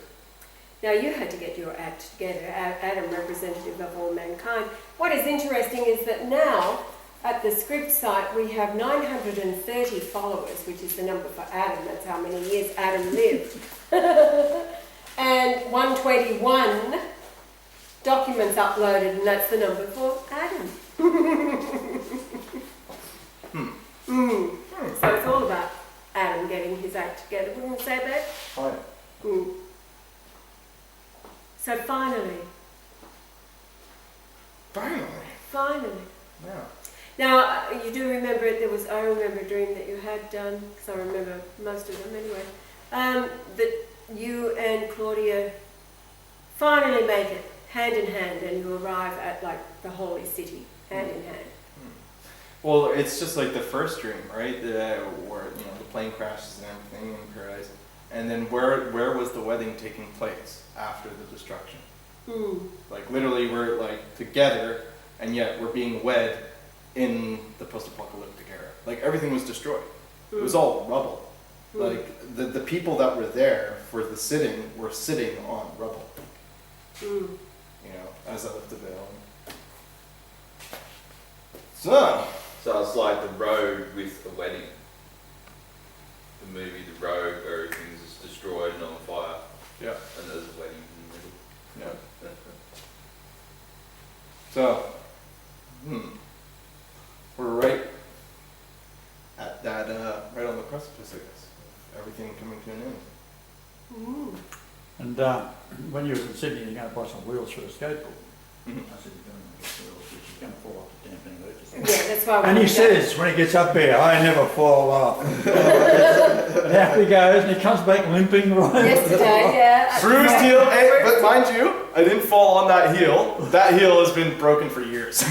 Speaker 1: Now you had to get your act together, Adam, representative of all mankind. What is interesting is that now at the script site we have 930 followers, which is the number for Adam. That's how many years Adam lived. And 121 documents uploaded, and that's the number for Adam. So it's all about Adam getting his act together. Wouldn't you say that?
Speaker 5: Fine.
Speaker 1: So finally.
Speaker 5: Finally. Yeah.
Speaker 1: Now, you do remember I remember a dream that you had done, because I remember most of them anyway, that you and Claudia finally make it hand in hand, and you arrive at like the holy city, hand in hand.
Speaker 5: Well, it's just like the first dream, right? Where the plane crashes and everything in paradise, and then where was the wedding taking place after the destruction? Like literally, we're like together, and yet we're being wed in the post-apocalyptic era. Like everything was destroyed; it was all rubble. Like the people that were there for the sitting were sitting on rubble. As I lift the veil.
Speaker 4: So it's like the road with the wedding. The movie The Road, where everything's just destroyed and on fire.
Speaker 5: Yeah.
Speaker 4: And there's a wedding in the middle.
Speaker 5: Yeah. So, we're right at that, right on the precipice, I guess. Everything coming to an end.
Speaker 3: And when you were in Sydney, you're going to buy some wheels for a skateboard.
Speaker 5: Mhm.
Speaker 3: I said, you're going to get wheels, which is going to fall off the damn thing.
Speaker 1: Yeah, that's why.
Speaker 3: And he says, when he gets up there, I never fall off. And out he goes, and he comes back limping right.
Speaker 1: Yesterday, yeah.
Speaker 5: Bruised heel, but mind you, I didn't fall on that heel. That heel has been broken for years.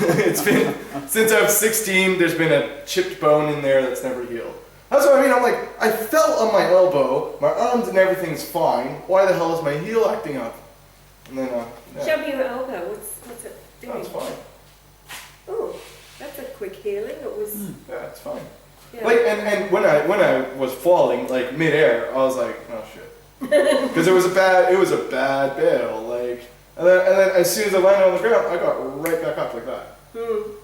Speaker 5: It's been, since I was 16, there's been a chipped bone in there that's never healed. That's what I mean, I'm like, I fell on my elbow, my arms and everything's fine, why the hell is my heel acting up? And then,
Speaker 1: Show me your elbow, what's it doing?
Speaker 5: No, it's fine.
Speaker 1: Oh, that's a quick healing, it was...
Speaker 5: Yeah, it's fine.
Speaker 1: Yeah.
Speaker 5: Like, and when I was falling, like, mid-air, I was like, oh shit. Because it was a bad bail, like, and then as soon as I landed on the ground, I got right back up like that.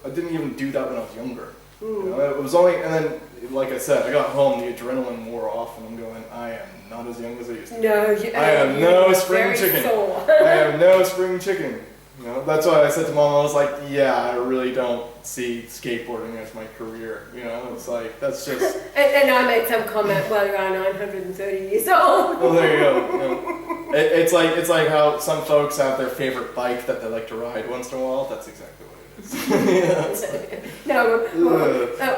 Speaker 5: I didn't even do that when I was younger. It was only, and then, like I said, I got home, the adrenaline wore off, and I'm going, I am not as young as I used to be.
Speaker 1: No,
Speaker 5: I am no spring chicken. I am no spring chicken. You know, that's why I said to Mom, I was like, yeah, I really don't see skateboarding as my career. You know, it's like, that's just...
Speaker 1: And I made some comment, well, you are 930 years old.
Speaker 5: Well, there you go. You know, it's like how some folks have their favorite bike that they like to ride once in a while. That's exactly what it is.
Speaker 1: No,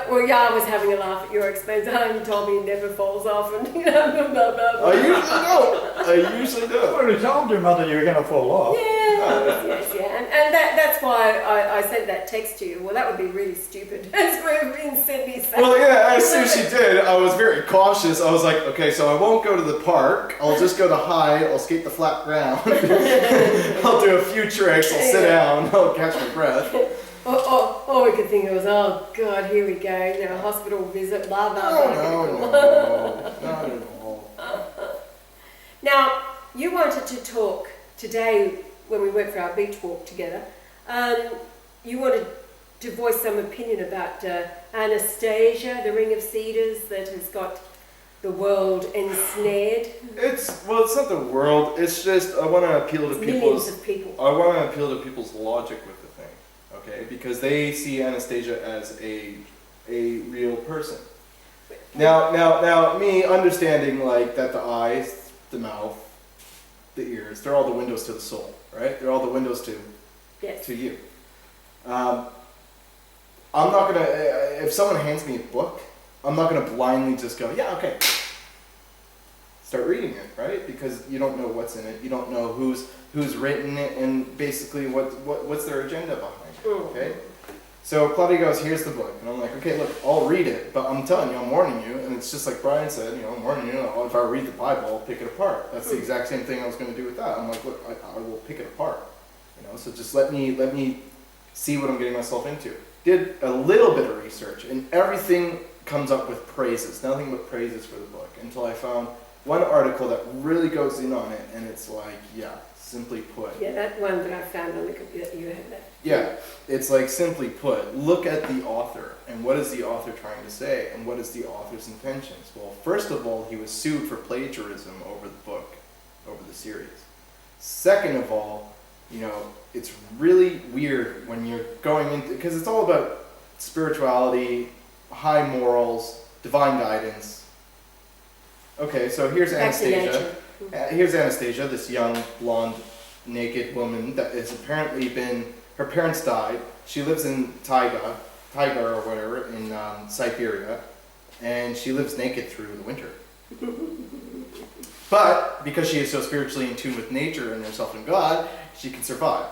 Speaker 1: well, yeah, I was having a laugh at your expense. You told me it never falls off, and you know, blah, blah, blah, blah.
Speaker 5: I usually
Speaker 3: I
Speaker 5: don't.
Speaker 3: already told your mother you were going to fall off.
Speaker 1: Yes, and that's why I sent that text to you. Well, that would be really stupid, as we're in Sydney. So.
Speaker 5: Well, yeah, as soon as she did, I was very cautious. I was like, okay, so I won't go to the park. I'll just go to Hyde. I'll skate the flat ground. I'll do a few tricks. I'll sit down. I'll catch my breath.
Speaker 1: All we could think was, oh God, here we go, you know, hospital visit, blah, blah, blah.
Speaker 5: No, not at all.
Speaker 1: Now, you wanted to talk today when we went for our beach walk together. You wanted to voice some opinion about Anastasia, the Ring of Cedars that has got the world ensnared.
Speaker 5: It's not the world. It's just I want to appeal to
Speaker 1: Millions of people.
Speaker 5: I want to appeal to people's logic with the thing, okay? Because they see Anastasia as a real person. Now, me understanding like that the eyes, the mouth, the ears, they're all the windows to the soul, right? They're all the windows to you. I'm not gonna. If someone hands me a book, I'm not gonna blindly just go, yeah, okay. Start reading it, right? Because you don't know what's in it. You don't know who's written it, and basically what's their agenda behind it. Okay. So Claudia goes, here's the book, and I'm like, okay, look, I'll read it, but I'm telling you, I'm warning you, and it's just like Brian said, you know, I'm warning you. If I read the Bible, I'll pick it apart. That's the exact same thing I was going to do with that. I'm like, look, I will pick it apart. You know, so just let me see what I'm getting myself into. Did a little bit of research, and everything comes up with praises, nothing but praises for the book, until I found one article that really goes in on it, and it's like, yeah, simply put.
Speaker 1: Yeah, that one that I found on the computer, you had that.
Speaker 5: Yeah, it's like, simply put, look at the author, and what is the author trying to say, and what is the author's intentions? Well, first of all, he was sued for plagiarism over the book, over the series. Second of all, you know, it's really weird when you're going into, because it's all about spirituality, high morals, divine guidance. Okay, so here's Anastasia. Here's Anastasia, this young, blonde, naked woman that has apparently been, her parents died. She lives in Taiga or whatever, in Siberia, and she lives naked through the winter. But because she is so spiritually in tune with nature and herself and God, she can survive.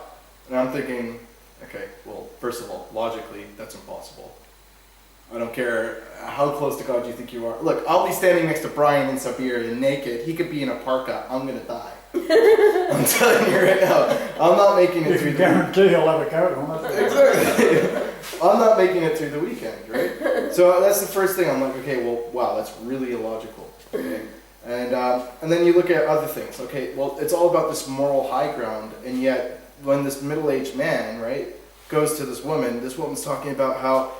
Speaker 5: And I'm thinking, okay, well, first of all, logically, that's impossible. I don't care how close to God you think you are. Look, I'll be standing next to Brian in Siberia naked. He could be in a parka. I'm going to die. I'm telling you right now. I'm not making it through the weekend.
Speaker 3: Guarantee he'll have a coat on.
Speaker 5: Exactly. I'm not making it through the weekend, right? So that's the first thing. I'm like, okay, well, wow, that's really illogical. Okay? And then you look at other things. Okay, well, it's all about this moral high ground, and yet when this middle-aged man, right, goes to this woman's talking about how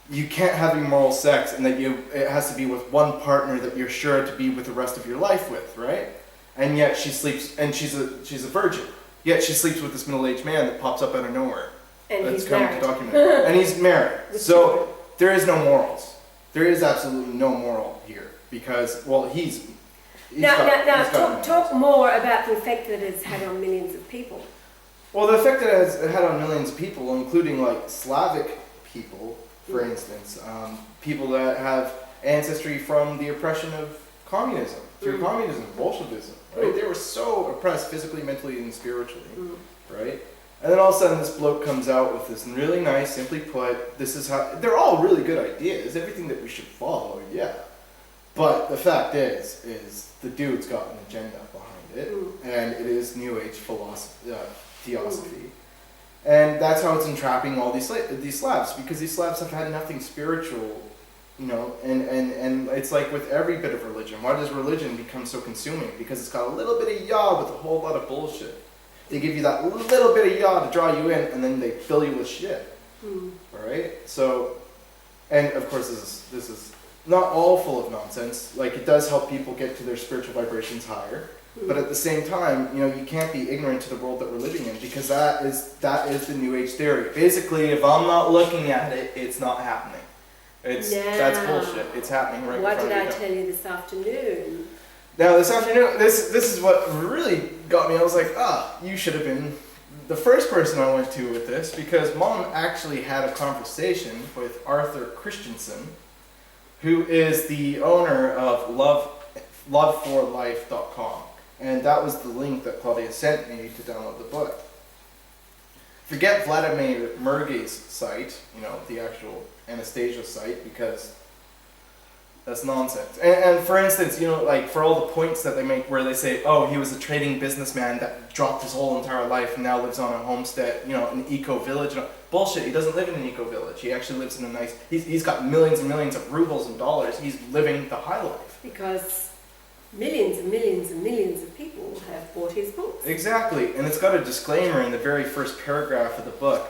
Speaker 5: you can't have immoral sex, and that it has to be with one partner that you're sure to be with the rest of your life with, right? And yet she sleeps, and she's a virgin. Yet she sleeps with this middle-aged man that pops up out of nowhere.
Speaker 1: And
Speaker 5: that's
Speaker 1: he's
Speaker 5: come
Speaker 1: married.
Speaker 5: to document it. And he's married. So there is no morals. There is absolutely no moral here because, well, he's
Speaker 1: talk more about the effect that it's had on millions of people.
Speaker 5: Well, the effect that it had on millions of people, including like Slavic people, for instance, people that have ancestry from the oppression of communism, through communism, Bolshevism, right? They were so oppressed physically, mentally, and spiritually, right? And then all of a sudden this bloke comes out with this really nice, simply put, this is how, they're all really good ideas, everything that we should follow, yeah. But the fact is the dude's got an agenda behind it, and it is New Age philosophy, theosophy. And that's how it's entrapping all these Slavs, because these Slavs have had nothing spiritual, you know, and it's like with every bit of religion. Why does religion become so consuming? Because it's got a little bit of yah with a whole lot of bullshit. They give you that little bit of yah to draw you in, and then they fill you with shit. All right? So, and of course this is not all full of nonsense. Like, it does help people get to their spiritual vibrations higher. But at the same time, you know, you can't be ignorant to the world that we're living in, because that is the New Age theory. Basically, if I'm not looking at it, it's not happening. That's bullshit. It's happening right in front of you.
Speaker 1: What did I tell you this afternoon?
Speaker 5: Now, this afternoon, this is what really got me. I was like, you should have been the first person I went to with this, because Mom actually had a conversation with Arthur Christensen, who is the owner of loveforlife.com. And that was the link that Claudia sent me to download the book. Forget Vladimir Merge's site, you know, the actual Anastasia site, because that's nonsense. And for instance, you know, like, for all the points that they make where they say, oh, he was a trading businessman that dropped his whole entire life and now lives on a homestead, you know, an eco-village. Bullshit, he doesn't live in an eco-village. He actually lives in a nice, he's got millions and millions of rubles and dollars. He's living the high life.
Speaker 1: Because millions and millions and millions of people have bought his books.
Speaker 5: Exactly, and it's got a disclaimer in the very first paragraph of the book.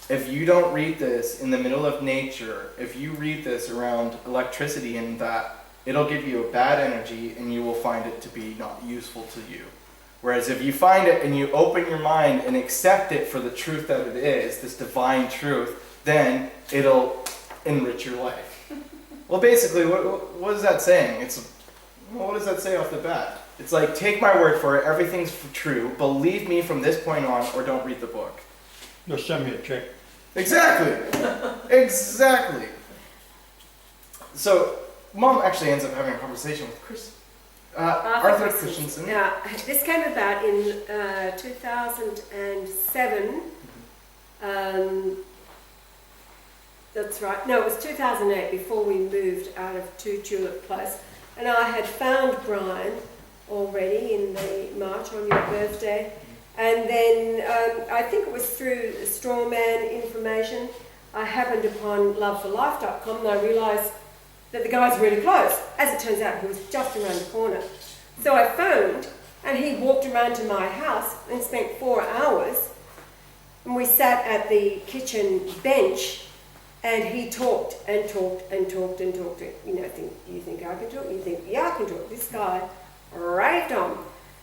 Speaker 5: If you don't read this in the middle of nature, if you read this around electricity and that, it'll give you a bad energy and you will find it to be not useful to you. Whereas if you find it and you open your mind and accept it for the truth that it is, this divine truth, then it'll enrich your life. Well, basically, what is that saying? What does that say off the bat? It's like, take my word for it, everything's true, believe me from this point on, or don't read the book.
Speaker 3: Just send me a check.
Speaker 5: Exactly. Exactly. So, Mom actually ends up having a conversation with Arthur Christensen.
Speaker 1: Now, this came about in 2007. That's right. No, it was 2008, before we moved out of 2 Tulip Place. And I had found Brian already in the March on your birthday. And then I think it was through Strawman information, I happened upon loveforlife.com, and I realised that the guy's really close. As it turns out, he was just around the corner. So I phoned, and he walked around to my house and spent 4 hours. And we sat at the kitchen bench, and he talked and talked and talked and talked. You know, you think I can talk? You think, yeah, I can talk. This guy raved on.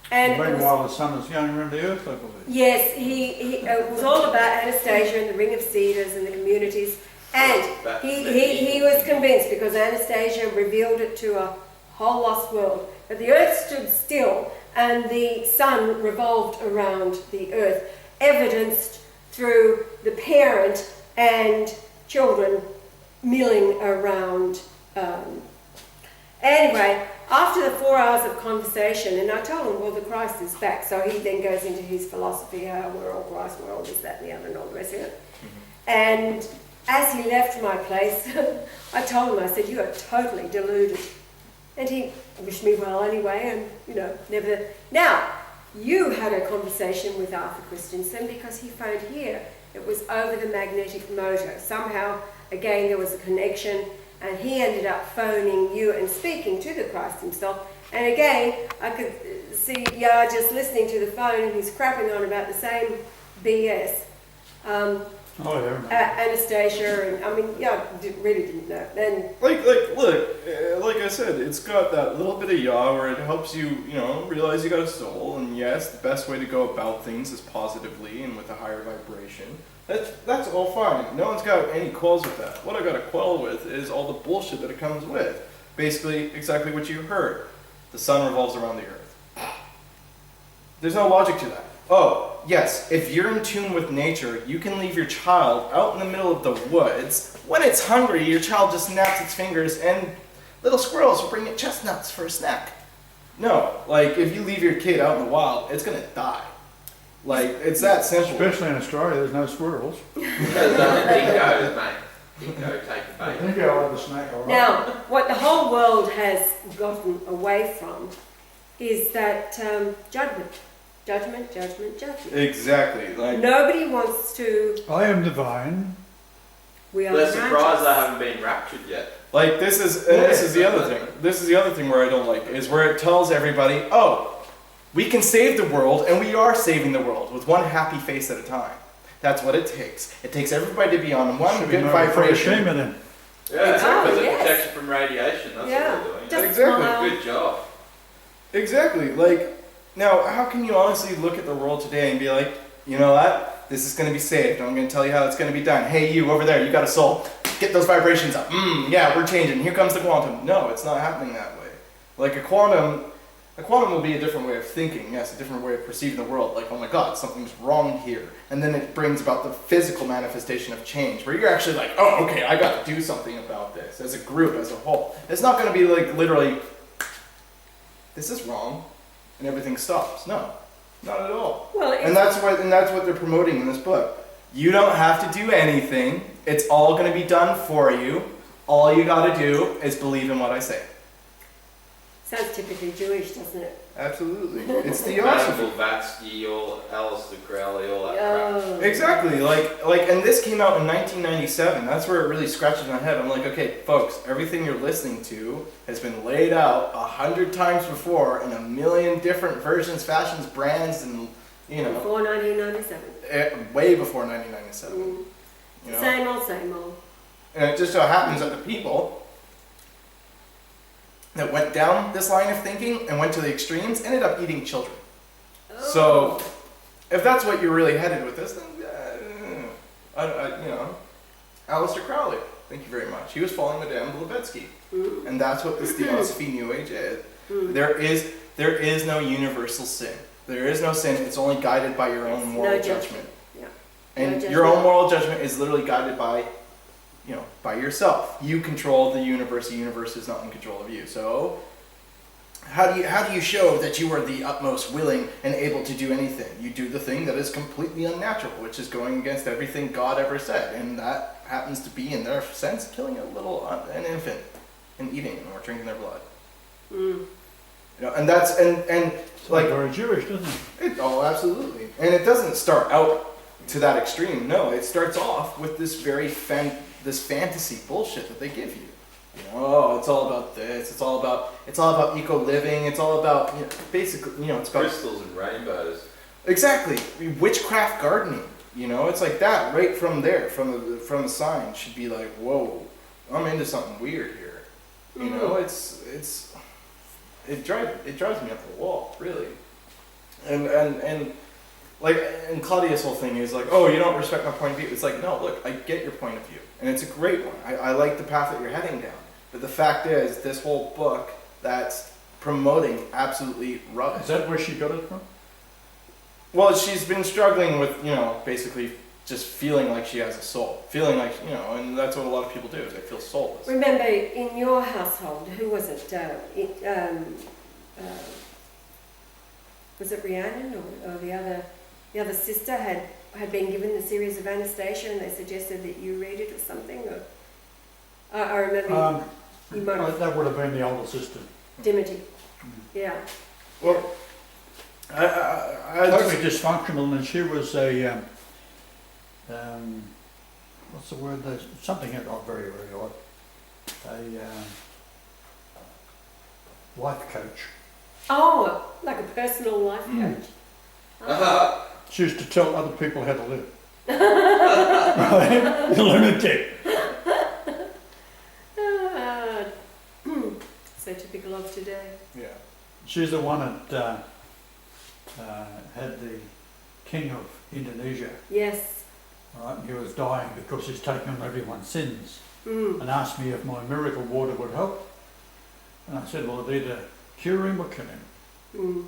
Speaker 1: And
Speaker 3: meanwhile, the sun is going around the earth, I believe.
Speaker 1: Yes, he was all about Anastasia and the Ring of Cedars and the communities. And he was convinced, because Anastasia revealed it to a whole lost world, that the earth stood still and the sun revolved around the earth, evidenced through the parent and children milling around. Anyway, after the 4 hours of conversation, and I told him, well, the Christ is back. So he then goes into his philosophy, how we're all Christ, we're all this, that, and the other, and all the rest of it. Mm-hmm. And as he left my place, I told him, I said, you are totally deluded. And he wished me well anyway, and, you know, never. Now, you had a conversation with Arthur Christensen, because he phoned here. It was over the magnetic motor. Somehow, again, there was a connection. And he ended up phoning you and speaking to the Christ himself. And again, I could see Yah just listening to the phone, and he's crapping on about the same BS. Anastasia, and I mean, Yah really didn't know. And
Speaker 5: like I said, it's got that little bit of Yah where it helps you, you know, realize you got a soul. And yes, the best way to go about things is positively and with a higher vibration. That's all fine. No one's got any quarrels with that. What I got a quarrel with is all the bullshit that it comes with. Basically, exactly what you heard. The sun revolves around the earth. There's no logic to that. Oh, yes, if you're in tune with nature, you can leave your child out in the middle of the woods. When it's hungry, your child just snaps its fingers and little squirrels will bring it chestnuts for a snack. No, like, if you leave your kid out in the wild, it's gonna die. Like, it's that simple.
Speaker 3: Especially in Australia, there's no squirrels.
Speaker 4: Dingoes, mate. Dingo, take the bait.
Speaker 3: Dingo will have a snake, all right.
Speaker 1: now, what the whole world has gotten away from is that judgment.
Speaker 5: Exactly. Like,
Speaker 1: nobody wants to.
Speaker 3: I am divine.
Speaker 1: We are
Speaker 4: They're surprised they
Speaker 1: righteous.
Speaker 4: haven't been raptured yet.
Speaker 5: Like, this is the other thing. This is the other thing where I don't like, is where it tells everybody, oh, we can save the world, and we are saving the world with one happy face at a time. That's what it takes. It takes everybody to be on one
Speaker 3: Should
Speaker 5: good
Speaker 3: be no afraid of
Speaker 5: vibration.
Speaker 3: shame in them.
Speaker 4: Yeah,
Speaker 1: Oh,
Speaker 4: because
Speaker 1: yes.
Speaker 4: protection from radiation. That's
Speaker 1: Yeah.
Speaker 4: what they're doing.
Speaker 1: Just
Speaker 5: Exactly.
Speaker 1: smile.
Speaker 4: Good job.
Speaker 5: Exactly. Like, now, how can you honestly look at the world today and be like, you know what? This is going to be saved. I'm going to tell you how it's going to be done. Hey, you over there, you got a soul. Get those vibrations up. Yeah, we're changing. Here comes the quantum. No, it's not happening that way. Like a quantum will be a different way of thinking. Yes, a different way of perceiving the world. Like, oh my God, something's wrong here. And then it brings about the physical manifestation of change, where you're actually like, oh, okay, I got to do something about this as a group, as a whole. It's not going to be like literally, this is wrong, and everything stops. No, not at all.
Speaker 1: Well,
Speaker 5: And that's what they're promoting in this book. You don't have to do anything. It's all going to be done for you. All you got to do is believe in what I say.
Speaker 1: sounds typically Jewish, doesn't it?
Speaker 5: Absolutely. It's theosophy.
Speaker 4: Vatsky, all Aleister Crowley, all that crap.
Speaker 1: Oh.
Speaker 5: Exactly. And this came out in 1997. That's where it really scratches my head. I'm like, okay, folks, everything you're listening to has been laid out 100 times before in a million different versions, fashions, brands, and, you know,
Speaker 1: Before 1997.
Speaker 5: way before 1997.
Speaker 1: Mm.
Speaker 5: You know?
Speaker 1: Same old, same old.
Speaker 5: And it just so happens that the people that went down this line of thinking and went to the extremes ended up eating children.
Speaker 1: Oh.
Speaker 5: So, if that's what you're really headed with this, then, you know, Aleister Crowley, thank you very much. He was following Madame Blavatsky.
Speaker 1: Mm.
Speaker 5: And that's what this theosophy New Age is.
Speaker 1: Mm.
Speaker 5: There is no universal sin. There is no sin. It's only guided by your own moral
Speaker 1: No judgment.
Speaker 5: judgment.
Speaker 1: Yeah.
Speaker 5: And
Speaker 1: No
Speaker 5: your own
Speaker 1: judgment.
Speaker 5: moral judgment is literally guided by, you know, by yourself. You control the universe. The universe is not in control of you. So, how do you show that you are the utmost willing and able to do anything? You do the thing that is completely unnatural, which is going against everything God ever said, and that happens to be, in their sense, killing an infant and eating it or drinking their blood.
Speaker 1: Mm.
Speaker 5: You know, and that's and like
Speaker 3: very Jewish, doesn't it?
Speaker 5: oh, absolutely. And it doesn't start out to that extreme. No, it starts off with this very this fantasy bullshit that they give you. You know, oh, it's all about this. It's all about eco living. It's all about, you know, basically, you know, it's about
Speaker 4: Crystals and rainbows.
Speaker 5: exactly witchcraft gardening. You know, it's like that right from there, from the sign should be like, whoa, I'm into something weird here. You know, it drives me up the wall, really. And like, and Claudia's whole thing is like, oh, you don't respect my point of view. It's like, no, look, I get your point of view, and it's a great one. I like the path that you're heading down. But the fact is, this whole book that's promoting absolutely rubbish.
Speaker 3: Is that where she got it from?
Speaker 5: Well, she's been struggling with, you know, basically just feeling like she has a soul. Feeling like, you know, and that's what a lot of people do, is they feel soulless.
Speaker 1: Remember, in your household, who was it? Was it Rhiannon or the other sister had been given the series of Anastasia, and they suggested that you read it or something? Or I remember you might have
Speaker 3: That would have been the older sister.
Speaker 1: Dimity. Yeah.
Speaker 5: Well, I
Speaker 3: Totally dysfunctional, and she was a, what's the word? There's something not very, very odd. A life coach.
Speaker 1: Oh, like a personal life coach.
Speaker 3: She used to tell other people how to live. Right? Lunatic.
Speaker 1: So typical of today.
Speaker 5: yeah.
Speaker 3: She's the one that had the king of Indonesia.
Speaker 1: Yes.
Speaker 3: Right, and he was dying because he's taken on everyone's sins,
Speaker 1: Mm.
Speaker 3: and asked me if my miracle water would help. And I said, well, it'd either cure him or kill him.
Speaker 1: Mm.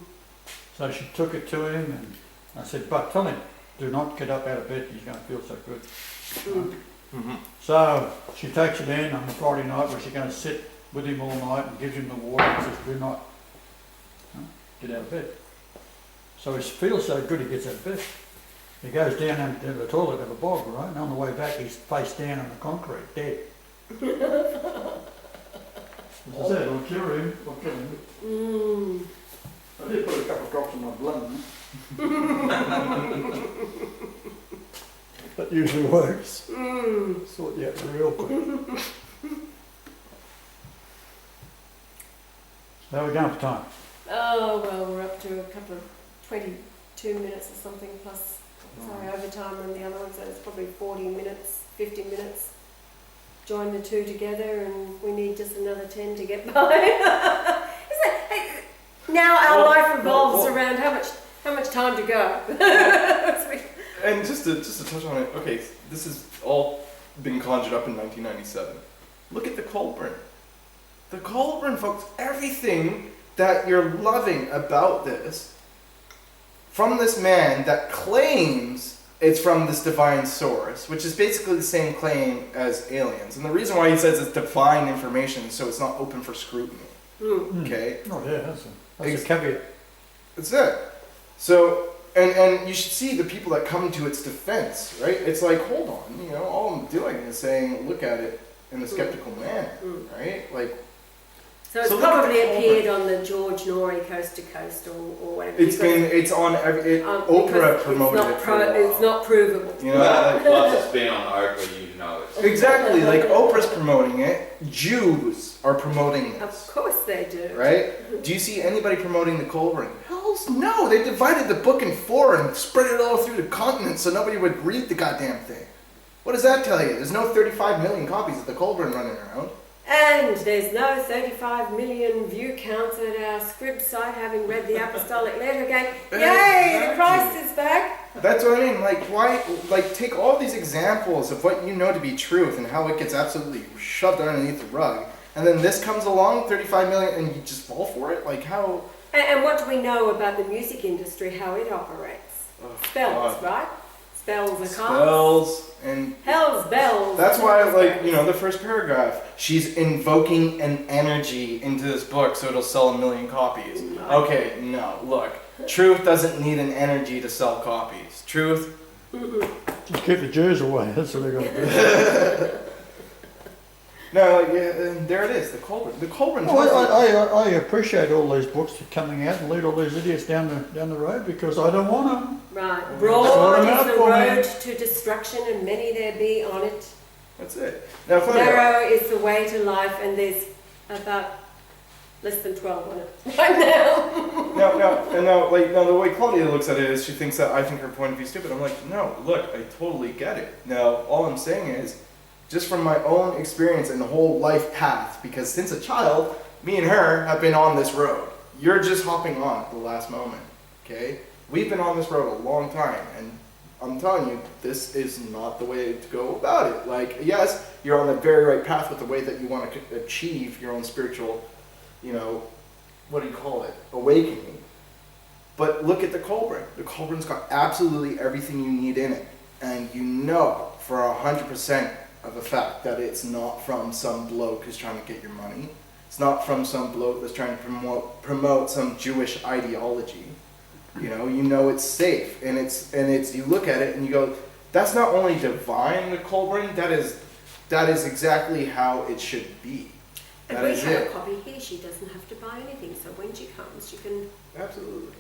Speaker 3: So she took it to him, and I said, but tell him, do not get up out of bed, he's going to feel so good.
Speaker 1: Mm.
Speaker 5: Mm-hmm.
Speaker 3: So she takes it in on the Friday night, where she's going to sit with him all night and gives him the water and says, do not get out of bed. So he feels so good, he gets out of bed. He goes down into the toilet of a bog, right? And on the way back, he's face down on the concrete, dead. As I said, I'll cure him, I'll kill him.
Speaker 1: Mm.
Speaker 3: I did put a couple of drops in my blood. That usually works.
Speaker 1: Mm.
Speaker 3: Sort you out real quick. How are we going for time?
Speaker 1: Oh, well, we're up to a couple of 22 minutes or something plus, sorry, overtime on the other one, so it's probably 40 minutes, 50 minutes. join the two together and we need just another 10 to get by. Hey, now our life revolves around how much time to go.
Speaker 5: And just to touch on it, okay, this is all been conjured up in 1997. Look at the Colburn. The Colburn, folks, everything that you're loving about this, from this man that claims it's from this divine source, which is basically the same claim as aliens. And the reason why he says it's divine information is so it's not open for scrutiny. Okay?
Speaker 3: Oh yeah, that's a caveat.
Speaker 5: That's it. So, and you should see the people that come to its defense, right? It's like, hold on, all I'm doing is saying, look at it in a skeptical manner, right? Like,
Speaker 1: so it's probably appeared on the George Norrie Coast to Coast or whatever.
Speaker 5: It's on Oprah promoted it for a while.
Speaker 1: It's not provable.
Speaker 4: Plus it's been on Oprah, it's.
Speaker 5: Exactly, like Oprah's promoting it, Jews are promoting this.
Speaker 1: Of course they do.
Speaker 5: Right? Do you see anybody promoting the Colburn? Hells no, they divided the book in 4 and spread it all through the continent so nobody would read the goddamn thing. What does that tell you? There's no 35 million copies of the Colburn running around.
Speaker 1: And there's no 35 million view counts at our Scrib site having read the apostolic letter going, yay, the Christ is back.
Speaker 5: That's what I mean. Like, why? Like, take all these examples of what you know to be truth and how it gets absolutely shoved underneath the rug, and then this comes along, 35 million, and you just fall for it? Like, how?
Speaker 1: And what do we know about the music industry, how it operates? Spells, right? Spells are
Speaker 5: spells and
Speaker 1: hell's bells.
Speaker 5: That's why, like, the first paragraph, she's invoking an energy into this book so it'll sell 1 million copies. No. Okay, no, look. Truth doesn't need an energy to sell copies. Truth.
Speaker 3: Just keep the Jews away. That's what they got to do.
Speaker 5: No, like, yeah, there it is. The Colburn. The Colburn.
Speaker 3: I appreciate all these books coming out and lead all these idiots down the road because I don't want them.
Speaker 1: Right. Broad is the road to destruction, and many there be on it.
Speaker 5: That's it. Now,
Speaker 1: narrow is the way to life, and there's about less than 12 on it right now.
Speaker 5: Now, the way Claudia looks at it is she thinks that I think her point of view is stupid. I'm like, no, look, I totally get it. Now, all I'm saying is, just from my own experience and the whole life path, because since a child, me and her have been on this road. You're just hopping on at the last moment, okay? We've been on this road a long time, and I'm telling you, this is not the way to go about it. Like, yes, you're on the very right path with the way that you want to achieve your own spiritual, what do you call it, awakening. But look at the Colburn. The Colburn's got absolutely everything you need in it. And you know for 100% of a fact that it's not from some bloke who's trying to get your money. It's not from some bloke that's trying to promote some Jewish ideology. You know it's safe, and it's you look at it and you go, that's not only divine, the Colburn, that is exactly how it should be.
Speaker 1: And we have a copy here. She doesn't have to buy anything, so when she comes, she can
Speaker 5: absolutely.